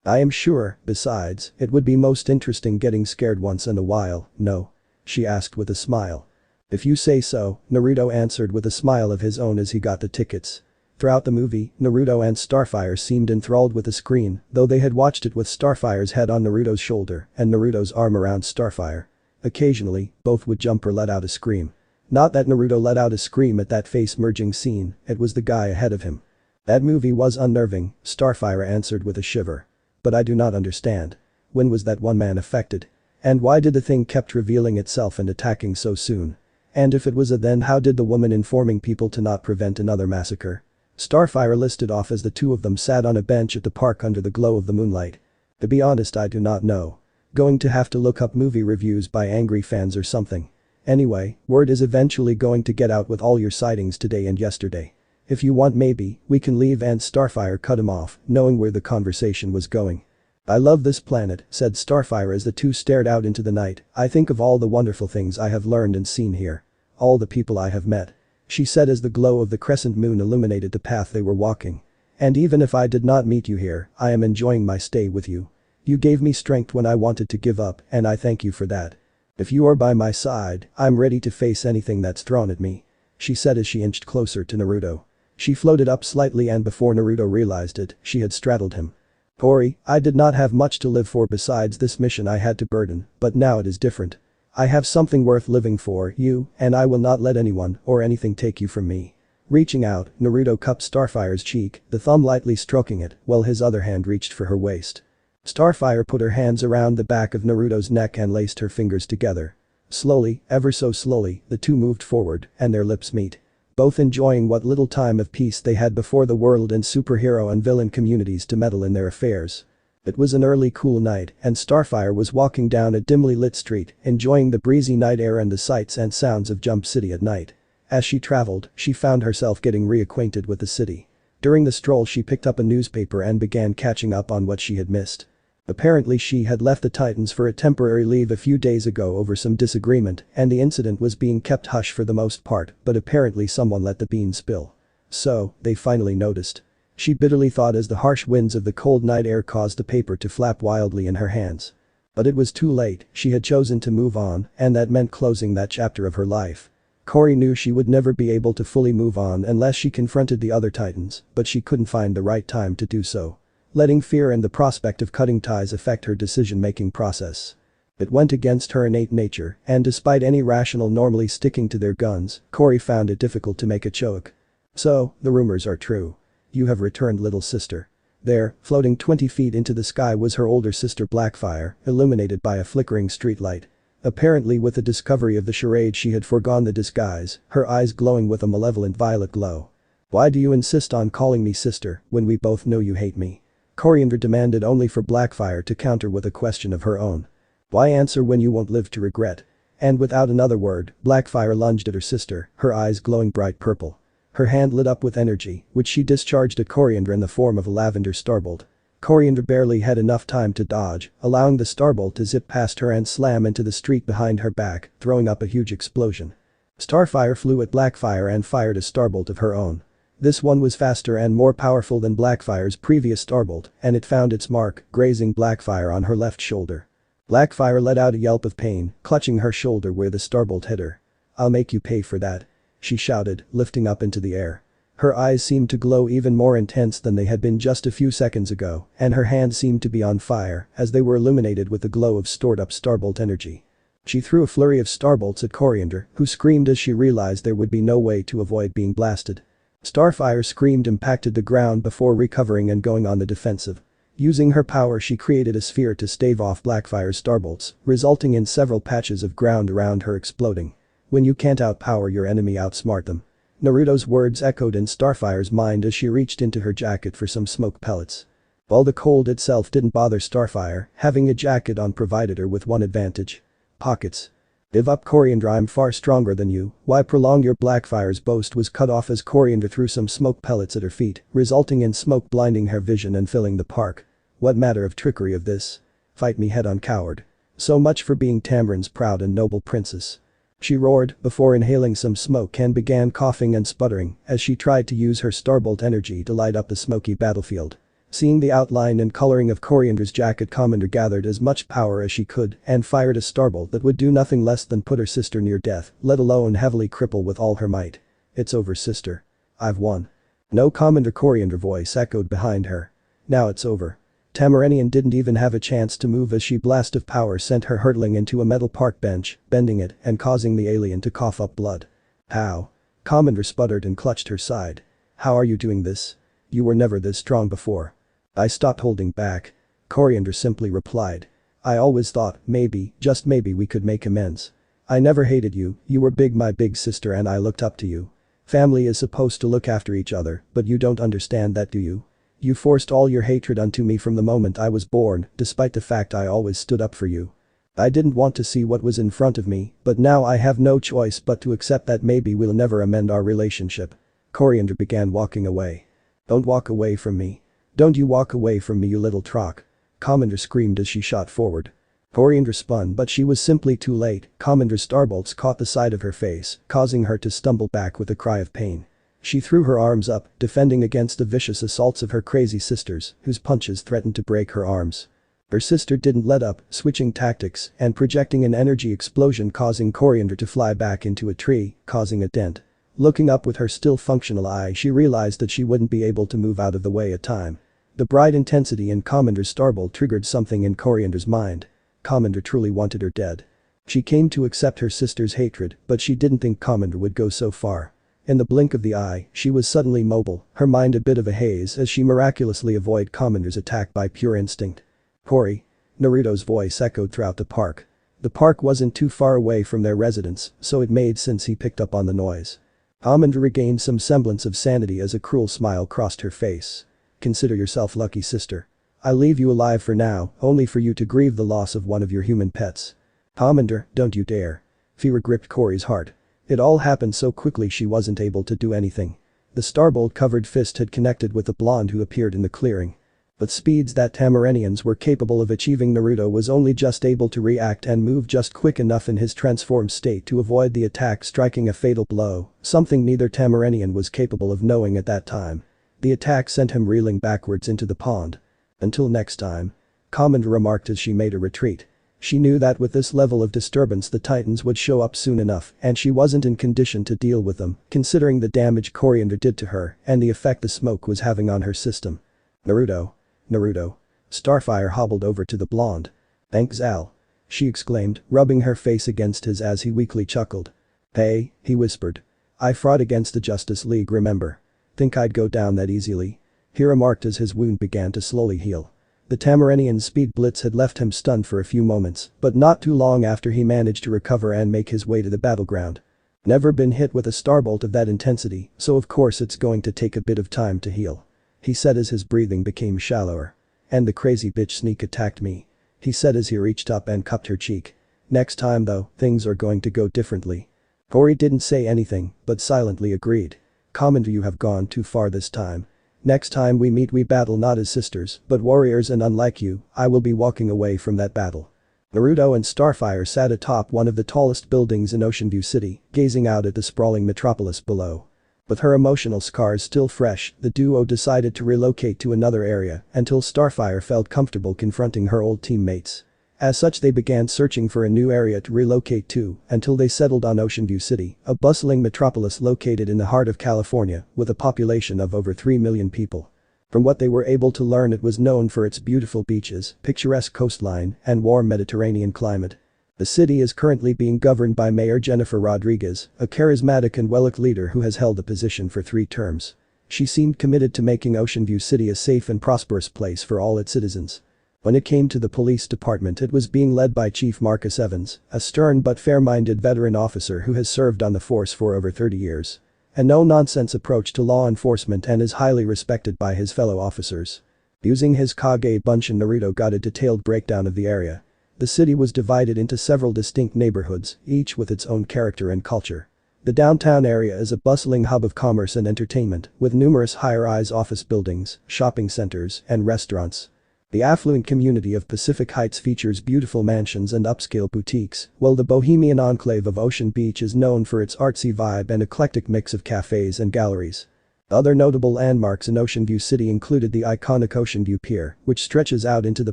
I am sure, besides, it would be most interesting getting scared once in a while, no? She asked with a smile. If you say so, Naruto answered with a smile of his own as he got the tickets. Throughout the movie, Naruto and Starfire seemed enthralled with the screen, though they had watched it with Starfire's head on Naruto's shoulder and Naruto's arm around Starfire. Occasionally, both would jump or let out a scream. Not that Naruto let out a scream at that face-merging scene, it was the guy ahead of him. That movie was unnerving, Starfire answered with a shiver. But I do not understand. When was that one man affected? And why did the thing kept revealing itself and attacking so soon? And if it was a then, how did the woman informing people to not prevent another massacre? Starfire listed off as the two of them sat on a bench at the park under the glow of the moonlight. To be honest, I do not know. Going to have to look up movie reviews by angry fans or something. Anyway, word is eventually going to get out with all your sightings today and yesterday. If you want, maybe we can leave, and Starfire cut him off, knowing where the conversation was going. I love this planet, said Starfire as the two stared out into the night. I think of all the wonderful things I have learned and seen here. All the people I have met. She said as the glow of the crescent moon illuminated the path they were walking. And even if I did not meet you here, I am enjoying my stay with you. You gave me strength when I wanted to give up, and I thank you for that. If you are by my side, I'm ready to face anything that's thrown at me. She said as she inched closer to Naruto. She floated up slightly, and before Naruto realized it, she had straddled him. Tori, I did not have much to live for besides this mission I had to burden, but now it is different. I have something worth living for, you, and I will not let anyone or anything take you from me. Reaching out, Naruto cupped Starfire's cheek, the thumb lightly stroking it, while his other hand reached for her waist. Starfire put her hands around the back of Naruto's neck and laced her fingers together. Slowly, ever so slowly, the two moved forward, and their lips meet. Both enjoying what little time of peace they had before the world and superhero and villain communities to meddle in their affairs. It was an early cool night, and Starfire was walking down a dimly lit street, enjoying the breezy night air and the sights and sounds of Jump City at night. As she traveled, she found herself getting reacquainted with the city. During the stroll, she picked up a newspaper and began catching up on what she had missed. Apparently she had left the Titans for a temporary leave a few days ago over some disagreement, and the incident was being kept hush for the most part, but apparently someone let the beans spill. So, they finally noticed. She bitterly thought as the harsh winds of the cold night air caused the paper to flap wildly in her hands. But it was too late, she had chosen to move on, and that meant closing that chapter of her life. Cory knew she would never be able to fully move on unless she confronted the other Titans, but she couldn't find the right time to do so. Letting fear and the prospect of cutting ties affect her decision-making process. It went against her innate nature, and despite any rational normally sticking to their guns, Cory found it difficult to make a choke. So, the rumors are true. You have returned, little sister. There, floating 20 feet into the sky was her older sister Blackfire, illuminated by a flickering streetlight. Apparently with the discovery of the charade she had foregone the disguise, her eyes glowing with a malevolent violet glow. Why do you insist on calling me sister when we both know you hate me? Coriander demanded, only for Blackfire to counter with a question of her own. Why answer when you won't live to regret? And without another word, Blackfire lunged at her sister, her eyes glowing bright purple. Her hand lit up with energy, which she discharged at Coriander in the form of a lavender starbolt. Coriander barely had enough time to dodge, allowing the starbolt to zip past her and slam into the street behind her back, throwing up a huge explosion. Starfire flew at Blackfire and fired a starbolt of her own. This one was faster and more powerful than Blackfire's previous starbolt, and it found its mark, grazing Blackfire on her left shoulder. Blackfire let out a yelp of pain, clutching her shoulder where the starbolt hit her. I'll make you pay for that. She shouted, lifting up into the air. Her eyes seemed to glow even more intense than they had been just a few seconds ago, and her hands seemed to be on fire as they were illuminated with the glow of stored-up starbolt energy. She threw a flurry of starbolts at Coriander, who screamed as she realized there would be no way to avoid being blasted. Starfire screamed, impacted the ground before recovering and going on the defensive. Using her power she created a sphere to stave off Blackfire's starbolts, resulting in several patches of ground around her exploding. When you can't outpower your enemy, outsmart them. Naruto's words echoed in Starfire's mind as she reached into her jacket for some smoke pellets. While the cold itself didn't bother Starfire, having a jacket on provided her with one advantage. Pockets. Give up, Coriander, I'm far stronger than you, why prolong your Blackfire's boast was cut off as Coriander threw some smoke pellets at her feet, resulting in smoke blinding her vision and filling the park. What matter of trickery of this? Fight me head on, coward. So much for being Tamarin's proud and noble princess. She roared before inhaling some smoke and began coughing and sputtering as she tried to use her starbolt energy to light up the smoky battlefield. Seeing the outline and coloring of Coriander's jacket, Commander gathered as much power as she could and fired a starbolt that would do nothing less than put her sister near death, let alone heavily cripple with all her might. It's over, sister. I've won. No, Commander, Coriander voice echoed behind her. Now it's over. Tamarinian didn't even have a chance to move as she blast of power sent her hurtling into a metal park bench, bending it and causing the alien to cough up blood. How? Commander sputtered and clutched her side. How are you doing this? You were never this strong before. I stopped holding back. Coriander simply replied. I always thought, maybe, just maybe we could make amends. I never hated you, you were big, my big sister, and I looked up to you. Family is supposed to look after each other, but you don't understand that, do you? You forced all your hatred onto me from the moment I was born, despite the fact I always stood up for you. I didn't want to see what was in front of me, but now I have no choice but to accept that maybe we'll never amend our relationship. Coriander began walking away. Don't walk away from me. Don't you walk away from me, you little troc. Commander screamed as she shot forward. Coriander spun, but she was simply too late. Commander's starbolts caught the side of her face, causing her to stumble back with a cry of pain. She threw her arms up, defending against the vicious assaults of her crazy sisters, whose punches threatened to break her arms. Her sister didn't let up, switching tactics and projecting an energy explosion, causing Coriander to fly back into a tree, causing a dent. Looking up with her still functional eye, she realized that she wouldn't be able to move out of the way in time. The bright intensity in Commander's starbolt triggered something in Coriander's mind. Commander truly wanted her dead. She came to accept her sister's hatred, but she didn't think Commander would go so far. In the blink of the eye, she was suddenly mobile, her mind a bit of a haze as she miraculously avoided Commander's attack by pure instinct. Cori. Naruto's voice echoed throughout the park. The park wasn't too far away from their residence, so it made sense he picked up on the noise. Commander regained some semblance of sanity as a cruel smile crossed her face. Consider yourself lucky, sister. I leave you alive for now, only for you to grieve the loss of one of your human pets. Commander, don't you dare. Fear gripped Cori's heart. It all happened so quickly she wasn't able to do anything. The starbolt-covered fist had connected with the blonde who appeared in the clearing. But speeds that Tamarinians were capable of achieving, Naruto was only just able to react and move just quick enough in his transformed state to avoid the attack striking a fatal blow, something neither Tamarinian was capable of knowing at that time. The attack sent him reeling backwards into the pond. Until next time. Commander remarked as she made a retreat. She knew that with this level of disturbance the Titans would show up soon enough and she wasn't in condition to deal with them, considering the damage Coriander did to her and the effect the smoke was having on her system. Naruto. Naruto. Starfire hobbled over to the blonde. Thanks, Al. She exclaimed, rubbing her face against his as he weakly chuckled. Hey, he whispered. I fought against the Justice League, remember? Think I'd go down that easily? He remarked as his wound began to slowly heal. The Tamarinian speed blitz had left him stunned for a few moments, but not too long after he managed to recover and make his way to the battleground. Never been hit with a starbolt of that intensity, so of course it's going to take a bit of time to heal. He said as his breathing became shallower. And the crazy bitch sneak attacked me. He said as he reached up and cupped her cheek. Next time though, things are going to go differently. Cori didn't say anything, but silently agreed. Commander, you have gone too far this time. Next time we meet we battle not as sisters, but warriors, and unlike you, I will be walking away from that battle. Naruto and Starfire sat atop one of the tallest buildings in Ocean View City, gazing out at the sprawling metropolis below. With her emotional scars still fresh, the duo decided to relocate to another area until Starfire felt comfortable confronting her old teammates. As such, they began searching for a new area to relocate to until they settled on Ocean View City, a bustling metropolis located in the heart of California with a population of over 3 million people. From what they were able to learn, it was known for its beautiful beaches, picturesque coastline, and warm Mediterranean climate. The city is currently being governed by Mayor Jennifer Rodriguez, a charismatic and well-liked leader who has held the position for 3 terms. She seemed committed to making Ocean View City a safe and prosperous place for all its citizens. When it came to the police department, it was being led by Chief Marcus Evans, a stern but fair-minded veteran officer who has served on the force for over 30 years. A no-nonsense approach to law enforcement and is highly respected by his fellow officers. Using his Kage Bunshin, Naruto got a detailed breakdown of the area. The city was divided into several distinct neighborhoods, each with its own character and culture. The downtown area is a bustling hub of commerce and entertainment, with numerous high-rise office buildings, shopping centers, and restaurants. The affluent community of Pacific Heights features beautiful mansions and upscale boutiques, while the bohemian enclave of Ocean Beach is known for its artsy vibe and eclectic mix of cafes and galleries. Other notable landmarks in Ocean View City included the iconic Ocean View Pier, which stretches out into the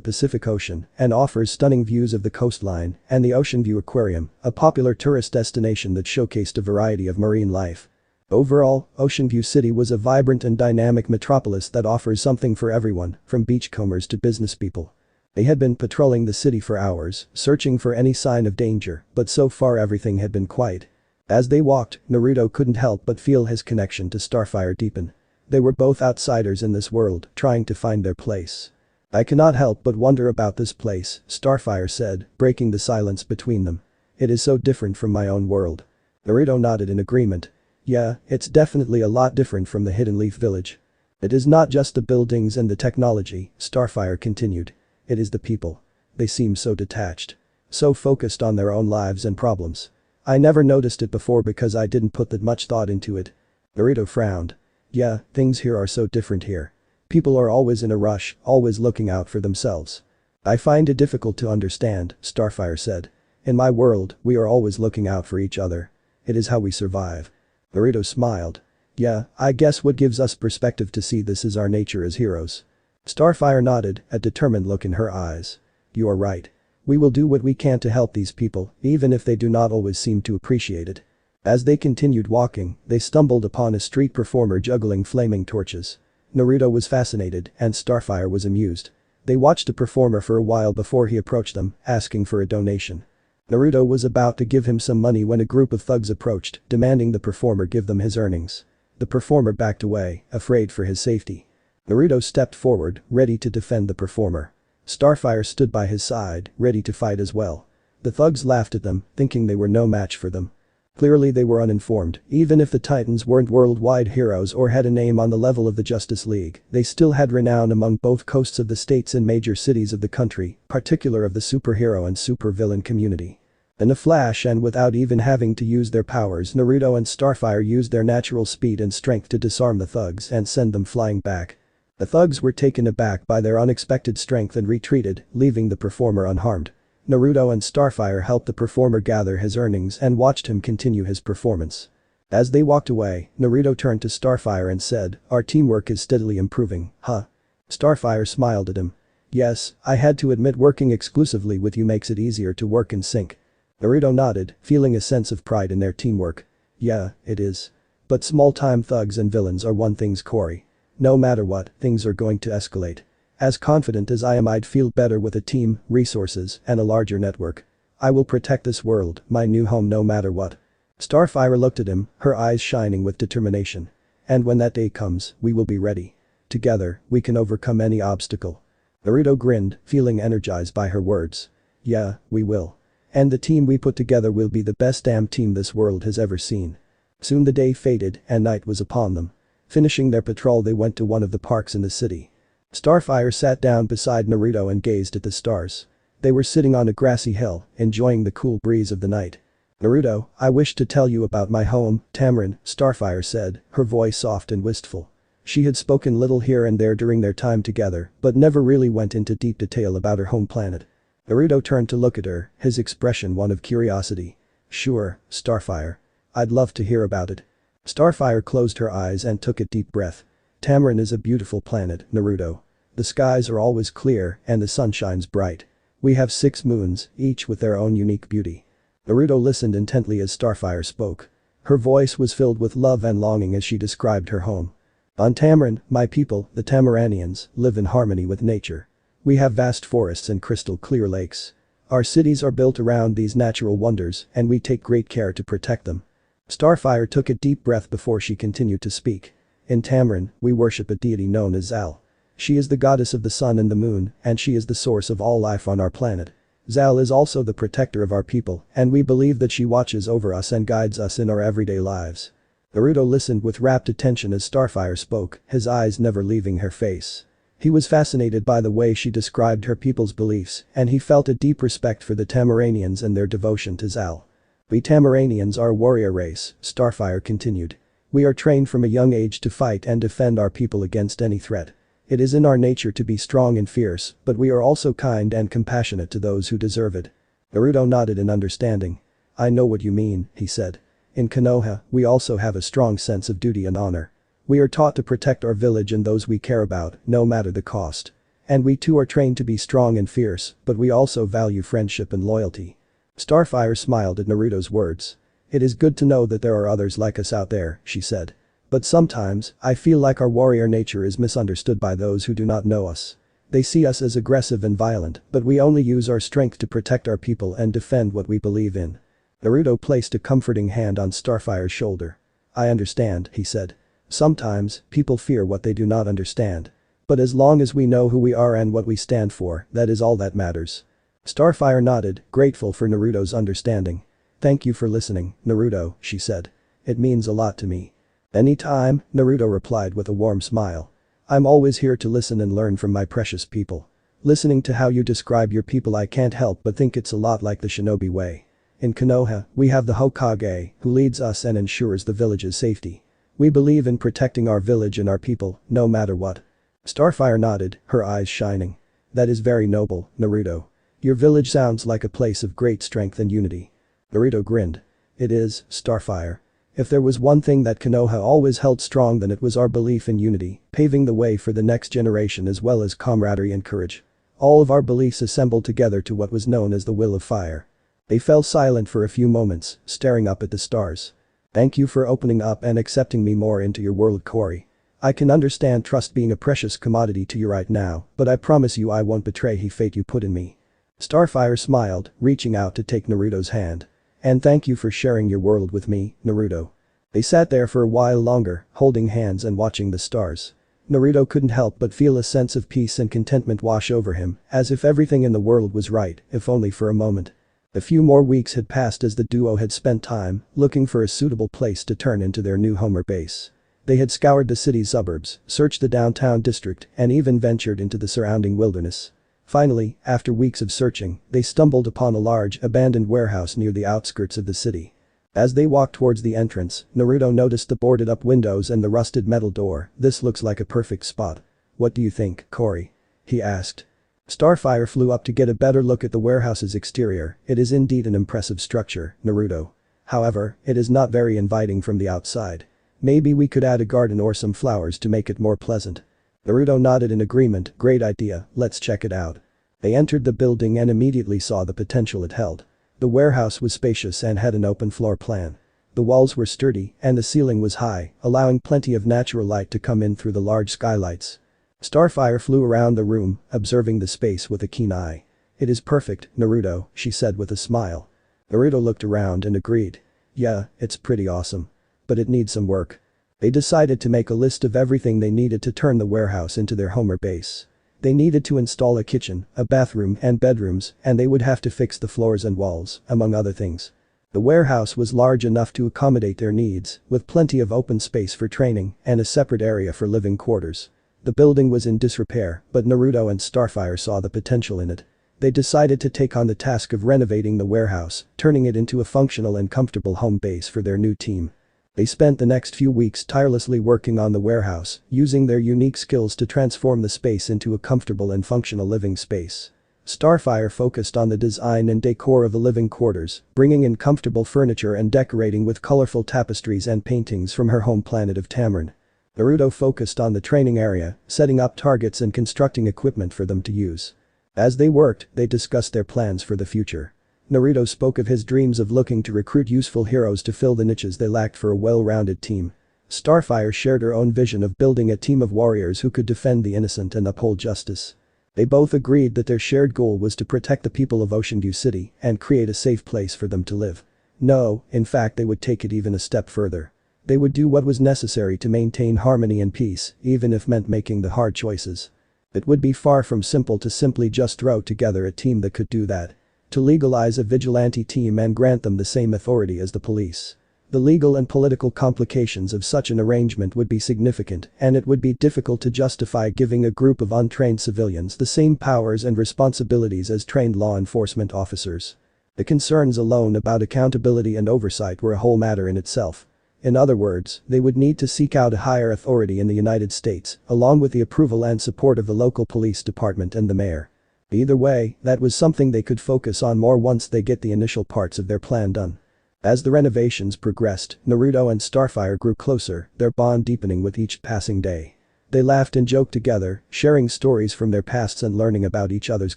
Pacific Ocean and offers stunning views of the coastline, and the Ocean View Aquarium, a popular tourist destination that showcased a variety of marine life. Overall, Ocean View City was a vibrant and dynamic metropolis that offers something for everyone, from beachcombers to business people. They had been patrolling the city for hours, searching for any sign of danger, but so far everything had been quiet. As they walked, Naruto couldn't help but feel his connection to Starfire deepen. They were both outsiders in this world, trying to find their place. "I cannot help but wonder about this place," Starfire said, breaking the silence between them. "It is so different from my own world." Naruto nodded in agreement. "Yeah, it's definitely a lot different from the Hidden Leaf Village." "It is not just the buildings and the technology," Starfire continued. "It is the people. They seem so detached. So focused on their own lives and problems. I never noticed it before because I didn't put that much thought into it." Naruto frowned. "Yeah, things here are so different here. People are always in a rush, always looking out for themselves." "I find it difficult to understand," Starfire said. "In my world, we are always looking out for each other. It is how we survive." Naruto smiled. "Yeah, I guess what gives us perspective to see this is our nature as heroes." Starfire nodded, a determined look in her eyes. "You are right. We will do what we can to help these people, even if they do not always seem to appreciate it." As they continued walking, they stumbled upon a street performer juggling flaming torches. Naruto was fascinated and Starfire was amused. They watched the performer for a while before he approached them, asking for a donation. Naruto was about to give him some money when a group of thugs approached, demanding the performer give them his earnings. The performer backed away, afraid for his safety. Naruto stepped forward, ready to defend the performer. Starfire stood by his side, ready to fight as well. The thugs laughed at them, thinking they were no match for them. Clearly they were uninformed. Even if the Titans weren't worldwide heroes or had a name on the level of the Justice League, they still had renown among both coasts of the states and major cities of the country, particular of the superhero and supervillain community. In a flash and without even having to use their powers, Naruto and Starfire used their natural speed and strength to disarm the thugs and send them flying back. The thugs were taken aback by their unexpected strength and retreated, leaving the performer unharmed. Naruto and Starfire helped the performer gather his earnings and watched him continue his performance. As they walked away, Naruto turned to Starfire and said, "Our teamwork is steadily improving, huh?" Starfire smiled at him. "Yes, I had to admit working exclusively with you makes it easier to work in sync." Naruto nodded, feeling a sense of pride in their teamwork. "Yeah, it is. But small-time thugs and villains are one thing's Cory. No matter what, things are going to escalate. As confident as I am, I'd feel better with a team, resources, and a larger network. I will protect this world, my new home, no matter what." Starfire looked at him, her eyes shining with determination. "And when that day comes, we will be ready. Together, we can overcome any obstacle." Naruto grinned, feeling energized by her words. "Yeah, we will. And the team we put together will be the best damn team this world has ever seen." Soon the day faded and night was upon them. Finishing their patrol, they went to one of the parks in the city. Starfire sat down beside Naruto and gazed at the stars. They were sitting on a grassy hill, enjoying the cool breeze of the night. "Naruto, I wish to tell you about my home, Tamarin," Starfire said, her voice soft and wistful. She had spoken little here and there during their time together, but never really went into deep detail about her home planet. Naruto turned to look at her, his expression one of curiosity. "Sure, Starfire. I'd love to hear about it." Starfire closed her eyes and took a deep breath. "Tamarin is a beautiful planet, Naruto. The skies are always clear and the sun shines bright. We have 6 moons, each with their own unique beauty." Naruto listened intently as Starfire spoke. Her voice was filled with love and longing as she described her home. "On Tamarin, my people, the Tamaranians, live in harmony with nature. We have vast forests and crystal clear lakes. Our cities are built around these natural wonders and we take great care to protect them." Starfire took a deep breath before she continued to speak. In Tamarin, we worship a deity known as Zal. She is the goddess of the sun and the moon, and she is the source of all life on our planet. Zal is also the protector of our people, and we believe that she watches over us and guides us in our everyday lives. Naruto listened with rapt attention as Starfire spoke, his eyes never leaving her face. He was fascinated by the way she described her people's beliefs, and he felt a deep respect for the Tamaranians and their devotion to Zal. We Tamaranians are a warrior race, Starfire continued. We are trained from a young age to fight and defend our people against any threat. It is in our nature to be strong and fierce, but we are also kind and compassionate to those who deserve it. Naruto nodded in understanding. I know what you mean, he said. In Konoha, we also have a strong sense of duty and honor. We are taught to protect our village and those we care about, no matter the cost. And we too are trained to be strong and fierce, but we also value friendship and loyalty. Starfire smiled at Naruto's words. It is good to know that there are others like us out there, she said. But sometimes, I feel like our warrior nature is misunderstood by those who do not know us. They see us as aggressive and violent, but we only use our strength to protect our people and defend what we believe in. Naruto placed a comforting hand on Starfire's shoulder. I understand, he said. Sometimes, people fear what they do not understand. But as long as we know who we are and what we stand for, that is all that matters. Starfire nodded, grateful for Naruto's understanding. Thank you for listening, Naruto, she said. It means a lot to me. Anytime, Naruto replied with a warm smile. I'm always here to listen and learn from my precious people. Listening to how you describe your people, I can't help but think it's a lot like the shinobi way. In Konoha, we have the Hokage, who leads us and ensures the village's safety. We believe in protecting our village and our people, no matter what. Starfire nodded, her eyes shining. That is very noble, Naruto. Your village sounds like a place of great strength and unity. Naruto grinned. It is, Starfire. If there was one thing that Konoha always held strong, then it was our belief in unity, paving the way for the next generation as well as camaraderie and courage. All of our beliefs assembled together to what was known as the Will of Fire. They fell silent for a few moments, staring up at the stars. Thank you for opening up and accepting me more into your world, Cory. I can understand trust being a precious commodity to you right now, but I promise you I won't betray the fate you put in me. Starfire smiled, reaching out to take Naruto's hand. And thank you for sharing your world with me, Naruto. They sat there for a while longer, holding hands and watching the stars. Naruto couldn't help but feel a sense of peace and contentment wash over him, as if everything in the world was right, if only for a moment. A few more weeks had passed as the duo had spent time looking for a suitable place to turn into their new home base. They had scoured the city's suburbs, searched the downtown district, and even ventured into the surrounding wilderness. Finally, after weeks of searching, they stumbled upon a large, abandoned warehouse near the outskirts of the city. As they walked towards the entrance, Naruto noticed the boarded-up windows and the rusted metal door. This looks like a perfect spot. What do you think, Cory? He asked. Starfire flew up to get a better look at the warehouse's exterior. It is indeed an impressive structure, Naruto. However, it is not very inviting from the outside. Maybe we could add a garden or some flowers to make it more pleasant. Naruto nodded in agreement. Great idea, let's check it out. They entered the building and immediately saw the potential it held. The warehouse was spacious and had an open floor plan. The walls were sturdy and the ceiling was high, allowing plenty of natural light to come in through the large skylights. Starfire flew around the room, observing the space with a keen eye. It is perfect, Naruto, she said with a smile. Naruto looked around and agreed. Yeah, it's pretty awesome. But it needs some work. They decided to make a list of everything they needed to turn the warehouse into their home base. They needed to install a kitchen, a bathroom and bedrooms, and they would have to fix the floors and walls, among other things. The warehouse was large enough to accommodate their needs, with plenty of open space for training and a separate area for living quarters. The building was in disrepair, but Naruto and Starfire saw the potential in it. They decided to take on the task of renovating the warehouse, turning it into a functional and comfortable home base for their new team. They spent the next few weeks tirelessly working on the warehouse, using their unique skills to transform the space into a comfortable and functional living space. Starfire focused on the design and decor of the living quarters, bringing in comfortable furniture and decorating with colorful tapestries and paintings from her home planet of Tamarin. Naruto focused on the training area, setting up targets and constructing equipment for them to use. As they worked, they discussed their plans for the future. Naruto spoke of his dreams of looking to recruit useful heroes to fill the niches they lacked for a well-rounded team. Starfire shared her own vision of building a team of warriors who could defend the innocent and uphold justice. They both agreed that their shared goal was to protect the people of Ocean View City and create a safe place for them to live. No, in fact they would take it even a step further. They would do what was necessary to maintain harmony and peace, even if meant making the hard choices. It would be far from simple to simply just throw together a team that could do that. To legalize a vigilante team and grant them the same authority as the police. The legal and political complications of such an arrangement would be significant, and it would be difficult to justify giving a group of untrained civilians the same powers and responsibilities as trained law enforcement officers. The concerns alone about accountability and oversight were a whole matter in itself. In other words, they would need to seek out a higher authority in the United States, along with the approval and support of the local police department and the mayor. Either way, that was something they could focus on more once they get the initial parts of their plan done. As the renovations progressed, Naruto and Starfire grew closer, their bond deepening with each passing day. They laughed and joked together, sharing stories from their pasts and learning about each other's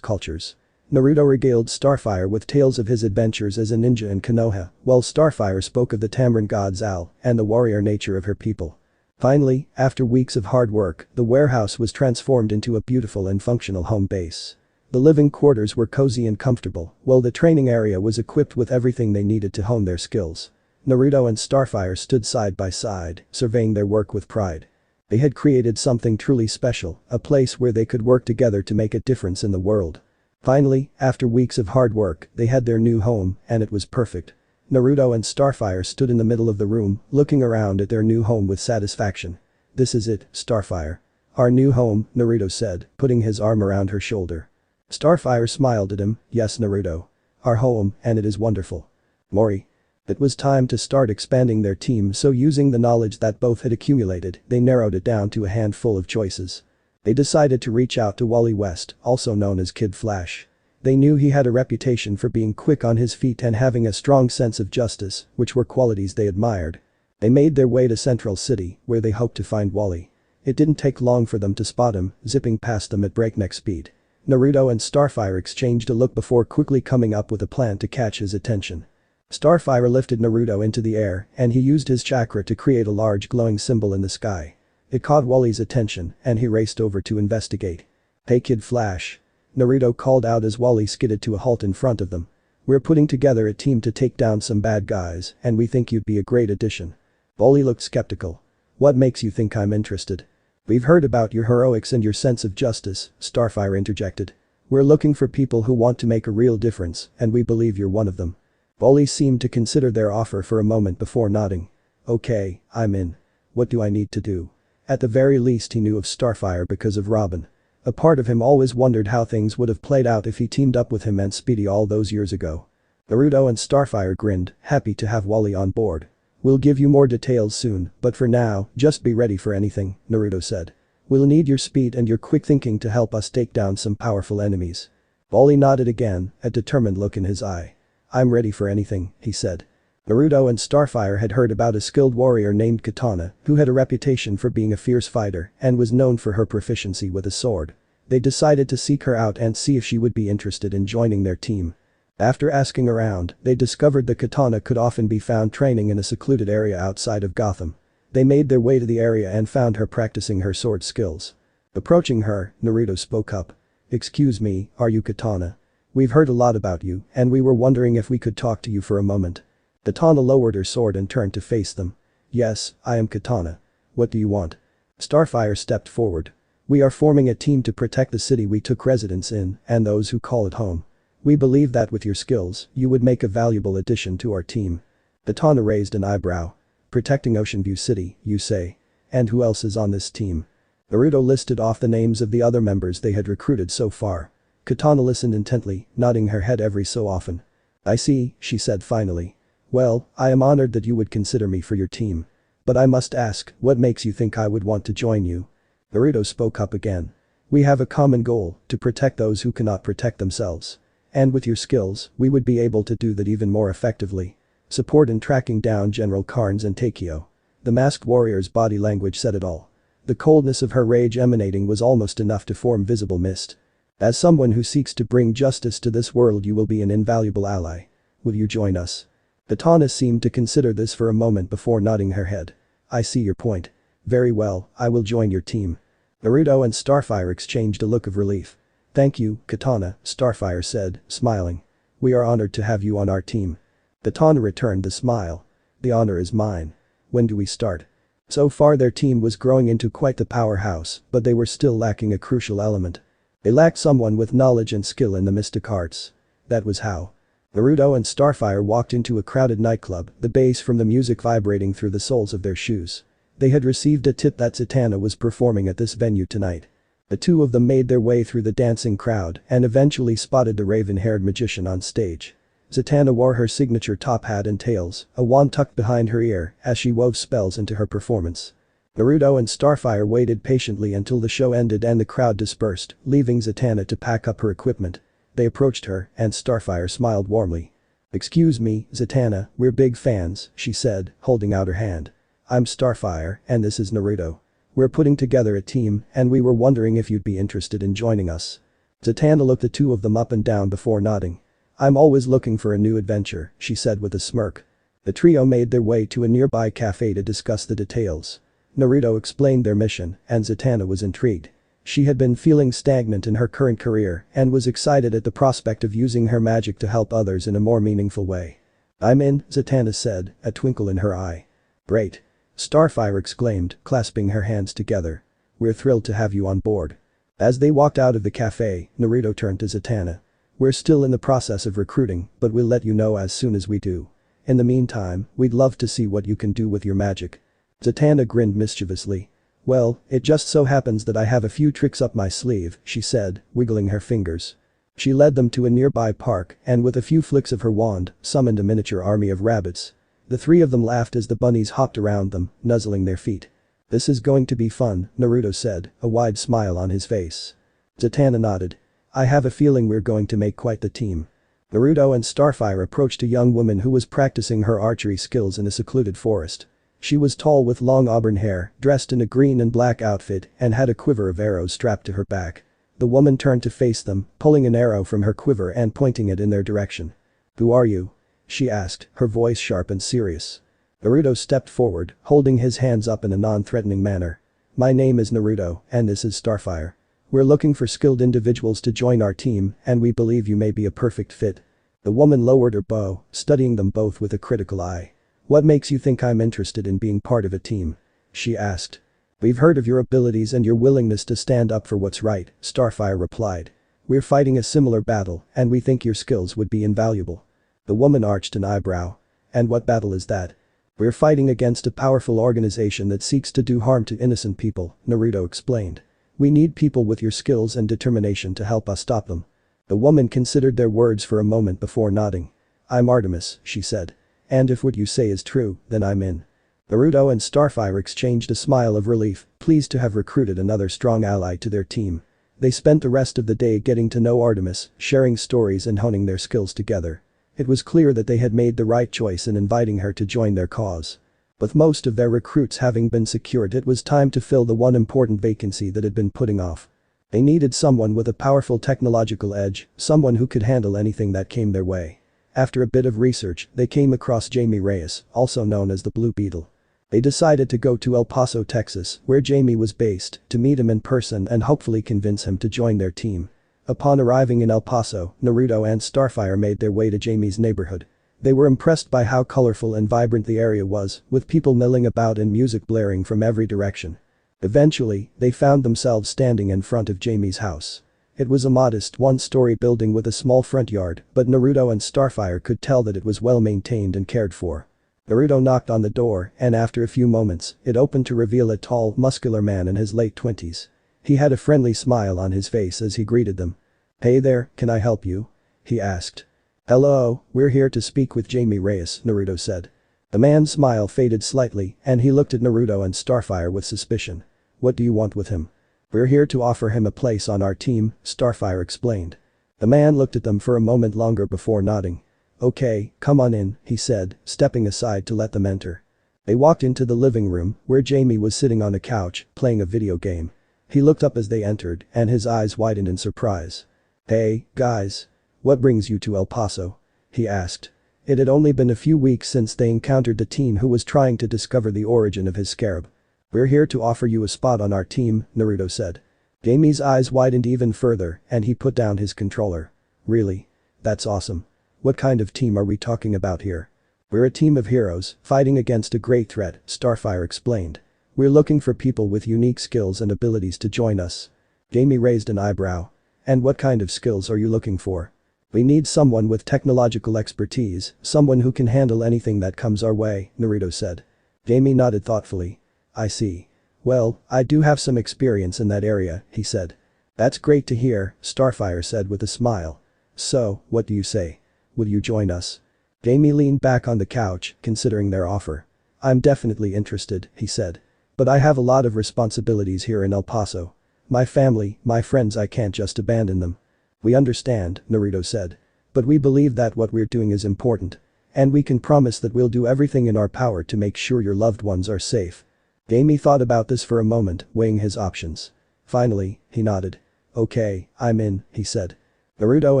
cultures. Naruto regaled Starfire with tales of his adventures as a ninja in Konoha, while Starfire spoke of the Tamarin god Zal and the warrior nature of her people. Finally, after weeks of hard work, the warehouse was transformed into a beautiful and functional home base. The living quarters were cozy and comfortable, while the training area was equipped with everything they needed to hone their skills. Naruto and Starfire stood side by side, surveying their work with pride. They had created something truly special, a place where they could work together to make a difference in the world. Finally, after weeks of hard work, they had their new home, and it was perfect. Naruto and Starfire stood in the middle of the room, looking around at their new home with satisfaction. "This is it, Starfire. Our new home," Naruto said, putting his arm around her shoulder. Starfire smiled at him. "Yes, Naruto. Our home, and it is wonderful." Mori. It was time to start expanding their team, so using the knowledge that both had accumulated, they narrowed it down to a handful of choices. They decided to reach out to Wally West, also known as Kid Flash. They knew he had a reputation for being quick on his feet and having a strong sense of justice, which were qualities they admired. They made their way to Central City, where they hoped to find Wally. It didn't take long for them to spot him, zipping past them at breakneck speed. Naruto and Starfire exchanged a look before quickly coming up with a plan to catch his attention. Starfire lifted Naruto into the air, and he used his chakra to create a large glowing symbol in the sky. It caught Wally's attention, and he raced over to investigate. "Hey Kid Flash." Naruto called out as Wally skidded to a halt in front of them. "We're putting together a team to take down some bad guys, and we think you'd be a great addition." Wally looked skeptical. "What makes you think I'm interested?" "We've heard about your heroics and your sense of justice," Starfire interjected. "We're looking for people who want to make a real difference, and we believe you're one of them." Wally seemed to consider their offer for a moment before nodding. "Okay, I'm in. What do I need to do?" At the very least he knew of Starfire because of Robin. A part of him always wondered how things would have played out if he teamed up with him and Speedy all those years ago. Naruto and Starfire grinned, happy to have Wally on board. "We'll give you more details soon, but for now, just be ready for anything," Naruto said. "We'll need your speed and your quick thinking to help us take down some powerful enemies." Wally nodded again, a determined look in his eye. "I'm ready for anything," he said. Naruto and Starfire had heard about a skilled warrior named Katana, who had a reputation for being a fierce fighter and was known for her proficiency with a sword. They decided to seek her out and see if she would be interested in joining their team. After asking around, they discovered the Katana could often be found training in a secluded area outside of Gotham. They made their way to the area and found her practicing her sword skills. Approaching her, Naruto spoke up. "Excuse me, are you Katana? We've heard a lot about you, and we were wondering if we could talk to you for a moment." Katana lowered her sword and turned to face them. "Yes, I am Katana. What do you want?" Starfire stepped forward. "We are forming a team to protect the city we took residence in and those who call it home. We believe that with your skills, you would make a valuable addition to our team." Katana raised an eyebrow. "Protecting Ocean View City, you say? And who else is on this team?" Naruto listed off the names of the other members they had recruited so far. Katana listened intently, nodding her head every so often. "I see," she said finally. "Well, I am honored that you would consider me for your team. But I must ask, what makes you think I would want to join you?" Naruto spoke up again. "We have a common goal, to protect those who cannot protect themselves. And with your skills, we would be able to do that even more effectively. Support in tracking down General Carnes and Takeo." The masked warrior's body language said it all. The coldness of her rage emanating was almost enough to form visible mist. "As someone who seeks to bring justice to this world, you will be an invaluable ally. Will you join us?" Katana seemed to consider this for a moment before nodding her head. "I see your point. Very well, I will join your team." Naruto and Starfire exchanged a look of relief. "Thank you, Katana," Starfire said, smiling. "We are honored to have you on our team." Katana returned the smile. "The honor is mine." When do we start? So far their team was growing into quite the powerhouse, but they were still lacking a crucial element. They lacked someone with knowledge and skill in the mystic arts. That was how. Naruto and Starfire walked into a crowded nightclub, the bass from the music vibrating through the soles of their shoes. They had received a tip that Zatanna was performing at this venue tonight. The two of them made their way through the dancing crowd and eventually spotted the raven-haired magician on stage. Zatanna wore her signature top hat and tails, a wand tucked behind her ear as she wove spells into her performance. Naruto and Starfire waited patiently until the show ended and the crowd dispersed, leaving Zatanna to pack up her equipment. They approached her, and Starfire smiled warmly. "Excuse me, Zatanna, we're big fans," she said, holding out her hand. "I'm Starfire, and this is Naruto. We're putting together a team, and we were wondering if you'd be interested in joining us." Zatanna looked the two of them up and down before nodding. "I'm always looking for a new adventure," she said with a smirk. The trio made their way to a nearby cafe to discuss the details. Naruto explained their mission, and Zatanna was intrigued. She had been feeling stagnant in her current career and was excited at the prospect of using her magic to help others in a more meaningful way. "I'm in," Zatanna said, a twinkle in her eye. "Great." Starfire exclaimed, clasping her hands together. "We're thrilled to have you on board." As they walked out of the cafe, Naruto turned to Zatanna. "We're still in the process of recruiting, but we'll let you know as soon as we do. In the meantime, we'd love to see what you can do with your magic." Zatanna grinned mischievously. "Well, it just so happens that I have a few tricks up my sleeve," she said, wiggling her fingers. She led them to a nearby park and with a few flicks of her wand, summoned a miniature army of rabbits. The three of them laughed as the bunnies hopped around them, nuzzling their feet. "This is going to be fun," Naruto said, a wide smile on his face. Zatanna nodded. "I have a feeling we're going to make quite the team." Naruto and Starfire approached a young woman who was practicing her archery skills in a secluded forest. She was tall with long auburn hair, dressed in a green and black outfit, and had a quiver of arrows strapped to her back. The woman turned to face them, pulling an arrow from her quiver and pointing it in their direction. "Who are you?" she asked, her voice sharp and serious. Naruto stepped forward, holding his hands up in a non-threatening manner. "My name is Naruto, and this is Starfire. We're looking for skilled individuals to join our team, and we believe you may be a perfect fit." The woman lowered her bow, studying them both with a critical eye. "What makes you think I'm interested in being part of a team?" she asked. "We've heard of your abilities and your willingness to stand up for what's right," Starfire replied. "We're fighting a similar battle, and we think your skills would be invaluable." The woman arched an eyebrow. "And what battle is that?" "We're fighting against a powerful organization that seeks to do harm to innocent people," Naruto explained. "We need people with your skills and determination to help us stop them." The woman considered their words for a moment before nodding. "I'm Artemis," she said. "And if what you say is true, then I'm in." Naruto and Starfire exchanged a smile of relief, pleased to have recruited another strong ally to their team. They spent the rest of the day getting to know Artemis, sharing stories and honing their skills together. It was clear that they had made the right choice in inviting her to join their cause. With most of their recruits having been secured, it was time to fill the one important vacancy that had been putting off. They needed someone with a powerful technological edge, someone who could handle anything that came their way. After a bit of research, they came across Jamie Reyes, also known as the Blue Beetle. They decided to go to El Paso, Texas, where Jamie was based, to meet him in person and hopefully convince him to join their team. Upon arriving in El Paso, Naruto and Starfire made their way to Jamie's neighborhood. They were impressed by how colorful and vibrant the area was, with people milling about and music blaring from every direction. Eventually, they found themselves standing in front of Jamie's house. It was a modest one-story building with a small front yard, but Naruto and Starfire could tell that it was well maintained and cared for. Naruto knocked on the door, and after a few moments, it opened to reveal a tall, muscular man in his late 20s. He had a friendly smile on his face as he greeted them. "Hey there, can I help you?" he asked. "Hello, we're here to speak with Jamie Reyes," Naruto said. The man's smile faded slightly, and he looked at Naruto and Starfire with suspicion. "What do you want with him?" "We're here to offer him a place on our team," Starfire explained. The man looked at them for a moment longer before nodding. "Okay, come on in," he said, stepping aside to let them enter. They walked into the living room, where Jamie was sitting on a couch, playing a video game. He looked up as they entered, and his eyes widened in surprise. "Hey, guys. What brings you to El Paso?" he asked. It had only been a few weeks since they encountered the teen who was trying to discover the origin of his scarab. "We're here to offer you a spot on our team," Naruto said. Jamie's eyes widened even further, and he put down his controller. "Really? That's awesome. What kind of team are we talking about here?" "We're a team of heroes, fighting against a great threat," Starfire explained. "We're looking for people with unique skills and abilities to join us." Jamie raised an eyebrow. "And what kind of skills are you looking for?" "We need someone with technological expertise, someone who can handle anything that comes our way," Naruto said. Jamie nodded thoughtfully. "I see. Well, I do have some experience in that area," he said. "That's great to hear," Starfire said with a smile. "So, what do you say? Will you join us?" Jamie leaned back on the couch, considering their offer. "I'm definitely interested," he said. "But I have a lot of responsibilities here in El Paso. My family, my friends, I can't just abandon them." "We understand," Naruto said. "But we believe that what we're doing is important. And we can promise that we'll do everything in our power to make sure your loved ones are safe." Jamie thought about this for a moment, weighing his options. Finally, he nodded. "Okay, I'm in," he said. Naruto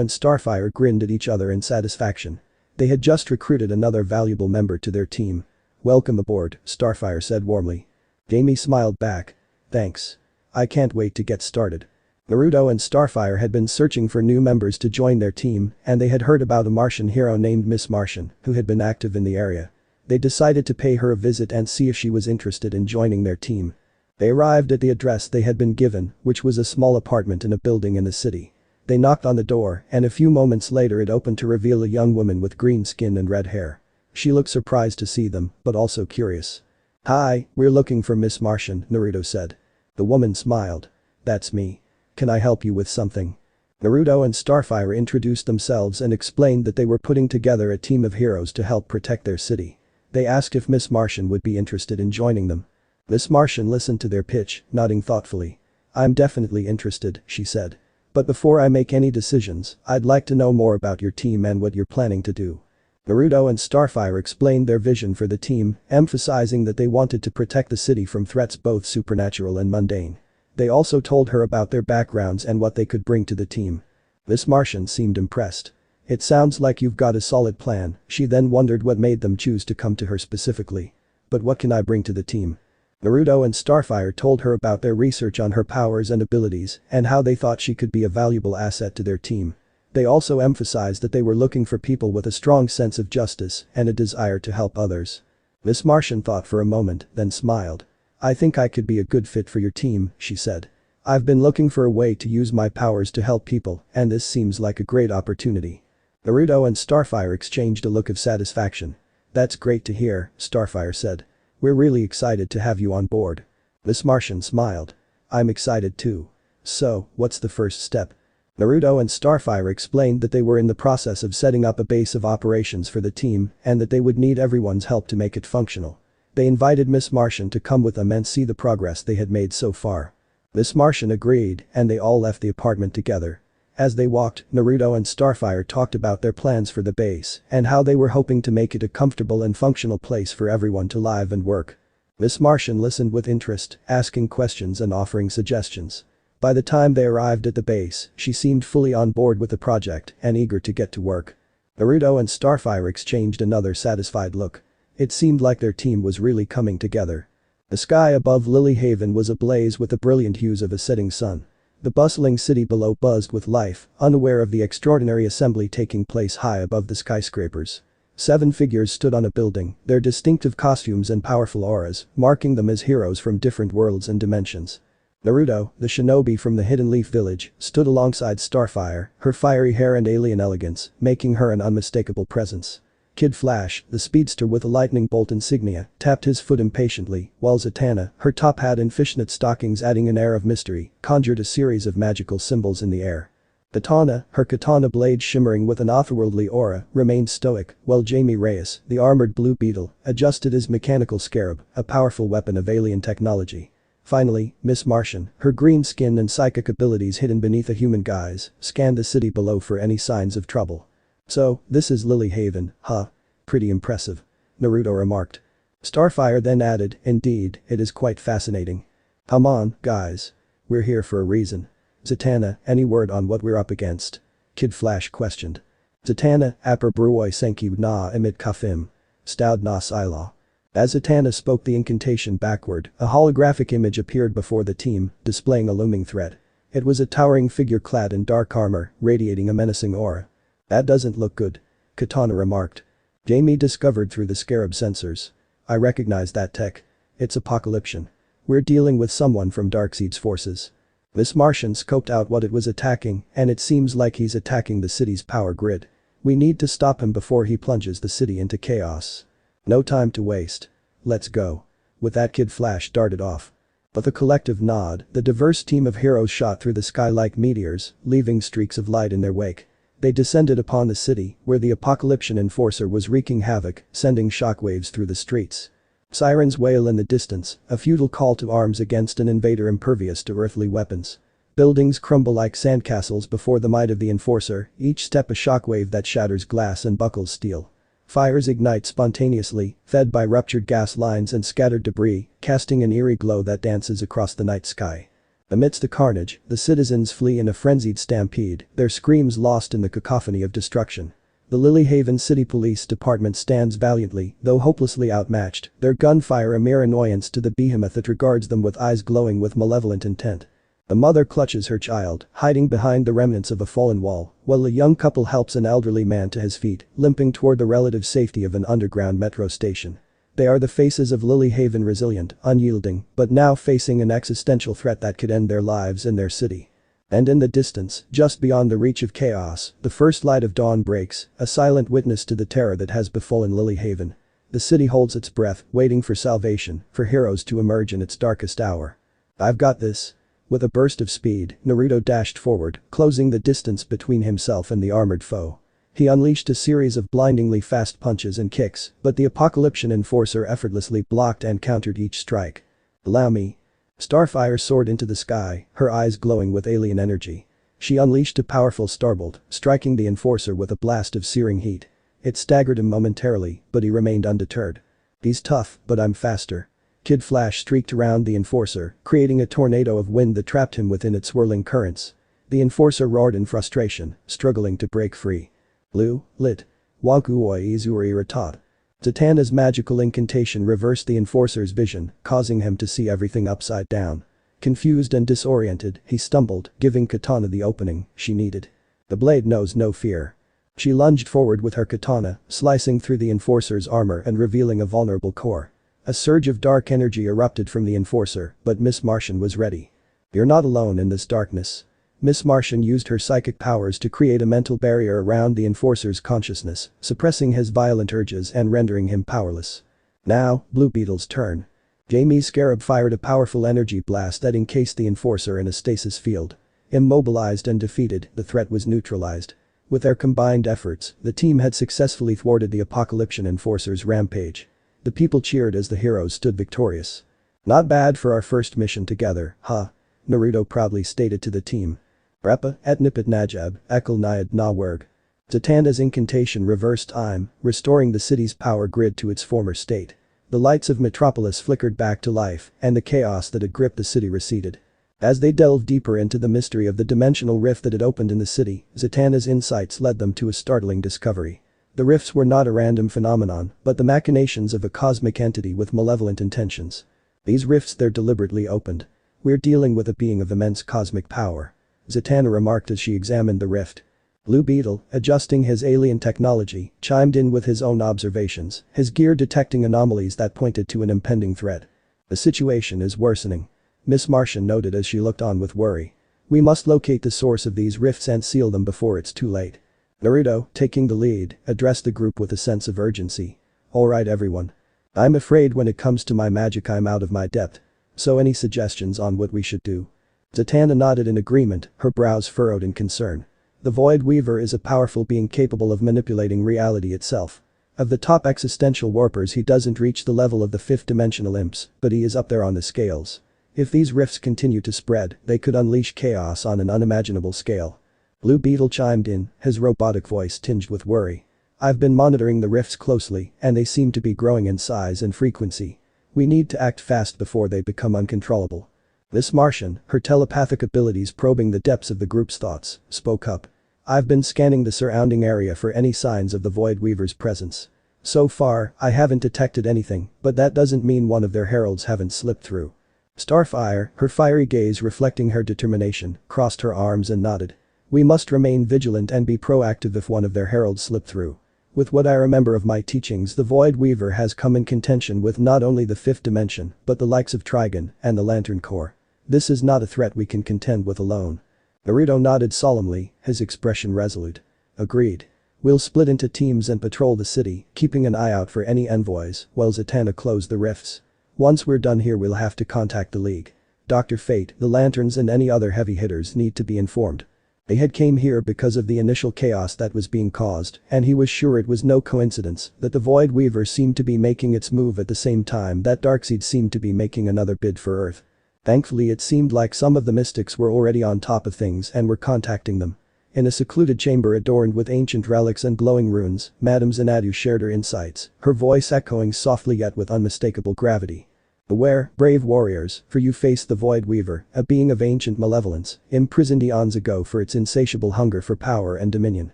and Starfire grinned at each other in satisfaction. They had just recruited another valuable member to their team. "Welcome aboard," Starfire said warmly. Jamie smiled back. "Thanks. I can't wait to get started." Naruto and Starfire had been searching for new members to join their team, and they had heard about a Martian hero named Miss Martian, who had been active in the area. They decided to pay her a visit and see if she was interested in joining their team. They arrived at the address they had been given, which was a small apartment in a building in the city. They knocked on the door, and a few moments later it opened to reveal a young woman with green skin and red hair. She looked surprised to see them, but also curious. "Hi, we're looking for Miss Martian," Naruto said. The woman smiled. "That's me. Can I help you with something?" Naruto and Starfire introduced themselves and explained that they were putting together a team of heroes to help protect their city. They asked if Miss Martian would be interested in joining them. Miss Martian listened to their pitch, nodding thoughtfully. "I'm definitely interested," she said. "But before I make any decisions, I'd like to know more about your team and what you're planning to do." Naruto and Starfire explained their vision for the team, emphasizing that they wanted to protect the city from threats both supernatural and mundane. They also told her about their backgrounds and what they could bring to the team. Miss Martian seemed impressed. "It sounds like you've got a solid plan," she then wondered what made them choose to come to her specifically. "But what can I bring to the team?" Naruto and Starfire told her about their research on her powers and abilities and how they thought she could be a valuable asset to their team. They also emphasized that they were looking for people with a strong sense of justice and a desire to help others. Miss Martian thought for a moment, then smiled. "I think I could be a good fit for your team," she said. "I've been looking for a way to use my powers to help people, and this seems like a great opportunity." Naruto and Starfire exchanged a look of satisfaction. "That's great to hear," Starfire said. "We're really excited to have you on board." Miss Martian smiled. "I'm excited too. So, what's the first step?" Naruto and Starfire explained that they were in the process of setting up a base of operations for the team and that they would need everyone's help to make it functional. They invited Miss Martian to come with them and see the progress they had made so far. Miss Martian agreed, and they all left the apartment together. As they walked, Naruto and Starfire talked about their plans for the base and how they were hoping to make it a comfortable and functional place for everyone to live and work. Miss Martian listened with interest, asking questions and offering suggestions. By the time they arrived at the base, she seemed fully on board with the project and eager to get to work. Naruto and Starfire exchanged another satisfied look. It seemed like their team was really coming together. The sky above Lily Haven was ablaze with the brilliant hues of a setting sun. The bustling city below buzzed with life, unaware of the extraordinary assembly taking place high above the skyscrapers. 7 figures stood on a building, their distinctive costumes and powerful auras marking them as heroes from different worlds and dimensions. Naruto, the shinobi from the Hidden Leaf Village, stood alongside Starfire, her fiery hair and alien elegance, making her an unmistakable presence. Kid Flash, the speedster with a lightning bolt insignia, tapped his foot impatiently, while Zatanna, her top hat and fishnet stockings adding an air of mystery, conjured a series of magical symbols in the air. Katana, her katana blade shimmering with an otherworldly aura, remained stoic, while Jamie Reyes, the armored blue beetle, adjusted his mechanical scarab, a powerful weapon of alien technology. Finally, Miss Martian, her green skin and psychic abilities hidden beneath a human guise, scanned the city below for any signs of trouble. "So, this is Lily Haven, huh? Pretty impressive," Naruto remarked. Starfire then added, "Indeed, it is quite fascinating. Come on, guys. We're here for a reason." "Zatanna, any word on what we're up against?" Kid Flash questioned. "Zatanna, aper bruoi senki na emit kafim. Stoud na sila." As Zatanna spoke the incantation backward, a holographic image appeared before the team, displaying a looming threat. It was a towering figure clad in dark armor, radiating a menacing aura. "That doesn't look good," Katana remarked. Jamie discovered through the scarab sensors. I recognize that tech. It's Apocalyption. We're dealing with someone from Darkseid's forces. This Martian scoped out what it was attacking, and it seems like he's attacking the city's power grid. We need to stop him before he plunges the city into chaos. No time to waste. Let's go. With that, Kid Flash darted off. With a collective nod, the diverse team of heroes shot through the sky like meteors, leaving streaks of light in their wake. They descended upon the city, where the Apocalyption enforcer was wreaking havoc, sending shockwaves through the streets. Sirens wail in the distance, a futile call to arms against an invader impervious to earthly weapons. Buildings crumble like sandcastles before the might of the enforcer, each step a shockwave that shatters glass and buckles steel. Fires ignite spontaneously, fed by ruptured gas lines and scattered debris, casting an eerie glow that dances across the night sky. Amidst the carnage, the citizens flee in a frenzied stampede, their screams lost in the cacophony of destruction. The Lilyhaven City Police Department stands valiantly, though hopelessly outmatched, their gunfire a mere annoyance to the behemoth that regards them with eyes glowing with malevolent intent. The mother clutches her child, hiding behind the remnants of a fallen wall, while a young couple helps an elderly man to his feet, limping toward the relative safety of an underground metro station. They are the faces of Lilyhaven, resilient, unyielding, but now facing an existential threat that could end their lives and their city. And in the distance, just beyond the reach of chaos, the first light of dawn breaks, a silent witness to the terror that has befallen Lilyhaven. The city holds its breath, waiting for salvation, for heroes to emerge in its darkest hour. I've got this. With a burst of speed, Naruto dashed forward, closing the distance between himself and the armored foe. He unleashed a series of blindingly fast punches and kicks, but the Apocalyption enforcer effortlessly blocked and countered each strike. Allow me. Starfire soared into the sky, her eyes glowing with alien energy. She unleashed a powerful starbolt, striking the enforcer with a blast of searing heat. It staggered him momentarily, but he remained undeterred. He's tough, but I'm faster. Kid Flash streaked around the enforcer, creating a tornado of wind that trapped him within its swirling currents. The enforcer roared in frustration, struggling to break free. Blue, lit. Wankuoi Izuri Ratat. Zatanna's magical incantation reversed the enforcer's vision, causing him to see everything upside down. Confused and disoriented, he stumbled, giving Katana the opening she needed. The blade knows no fear. She lunged forward with her katana, slicing through the enforcer's armor and revealing a vulnerable core. A surge of dark energy erupted from the enforcer, but Miss Martian was ready. You're not alone in this darkness. Miss Martian used her psychic powers to create a mental barrier around the enforcer's consciousness, suppressing his violent urges and rendering him powerless. Now, Blue Beetle's turn. Jamie's scarab fired a powerful energy blast that encased the enforcer in a stasis field. Immobilized and defeated, the threat was neutralized. With their combined efforts, the team had successfully thwarted the Apocalyption enforcer's rampage. The people cheered as the heroes stood victorious. Not bad for our first mission together, huh? Naruto proudly stated to the team. Repa, et nipit najab, ekal nyad na werg. Zatanna's incantation reversed time, restoring the city's power grid to its former state. The lights of Metropolis flickered back to life, and the chaos that had gripped the city receded. As they delved deeper into the mystery of the dimensional rift that had opened in the city, Zatanna's insights led them to a startling discovery. The rifts were not a random phenomenon, but the machinations of a cosmic entity with malevolent intentions. These rifts they're deliberately opened. We're dealing with a being of immense cosmic power. Zatanna remarked as she examined the rift. Blue Beetle, adjusting his alien technology, chimed in with his own observations, his gear detecting anomalies that pointed to an impending threat. The situation is worsening. Miss Martian noted as she looked on with worry. We must locate the source of these rifts and seal them before it's too late. Naruto, taking the lead, addressed the group with a sense of urgency. Alright everyone. I'm afraid when it comes to my magic I'm out of my depth. So any suggestions on what we should do? Zatanna nodded in agreement, her brows furrowed in concern. The Void Weaver is a powerful being capable of manipulating reality itself. Of the top existential warpers he doesn't reach the level of the fifth-dimensional imps, but he is up there on the scales. If these rifts continue to spread, they could unleash chaos on an unimaginable scale. Blue Beetle chimed in, his robotic voice tinged with worry. I've been monitoring the rifts closely, and they seem to be growing in size and frequency. We need to act fast before they become uncontrollable. This Martian, her telepathic abilities probing the depths of the group's thoughts, spoke up. I've been scanning the surrounding area for any signs of the Void Weaver's presence. So far, I haven't detected anything, but that doesn't mean one of their heralds haven't slipped through. Starfire, her fiery gaze reflecting her determination, crossed her arms and nodded. We must remain vigilant and be proactive if one of their heralds slipped through. With what I remember of my teachings, the Void Weaver has come in contention with not only the fifth dimension, but the likes of Trigon and the Lantern Corps. This is not a threat we can contend with alone. Naruto nodded solemnly, his expression resolute. Agreed. We'll split into teams and patrol the city, keeping an eye out for any envoys, while Zatanna closed the rifts. Once we're done here we'll have to contact the League. Dr. Fate, the Lanterns and any other heavy hitters need to be informed. They had came here because of the initial chaos that was being caused, and he was sure it was no coincidence that the Void Weaver seemed to be making its move at the same time that Darkseid seemed to be making another bid for Earth. Thankfully it seemed like some of the mystics were already on top of things and were contacting them. In a secluded chamber adorned with ancient relics and glowing runes, Madame Xanadu shared her insights, her voice echoing softly yet with unmistakable gravity. Beware, brave warriors, for you face the Void Weaver, a being of ancient malevolence, imprisoned eons ago for its insatiable hunger for power and dominion.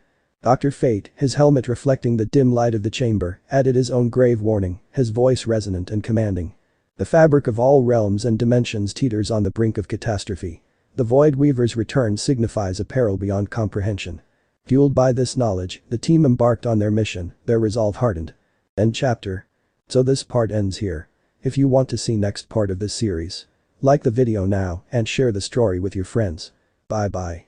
Dr. Fate, his helmet reflecting the dim light of the chamber, added his own grave warning, his voice resonant and commanding. The fabric of all realms and dimensions teeters on the brink of catastrophe. The Void Weaver's return signifies a peril beyond comprehension. Fueled by this knowledge, the team embarked on their mission, their resolve hardened. End chapter. So this part ends here. If you want to see next part of this series, like the video now and share the story with your friends. Bye bye.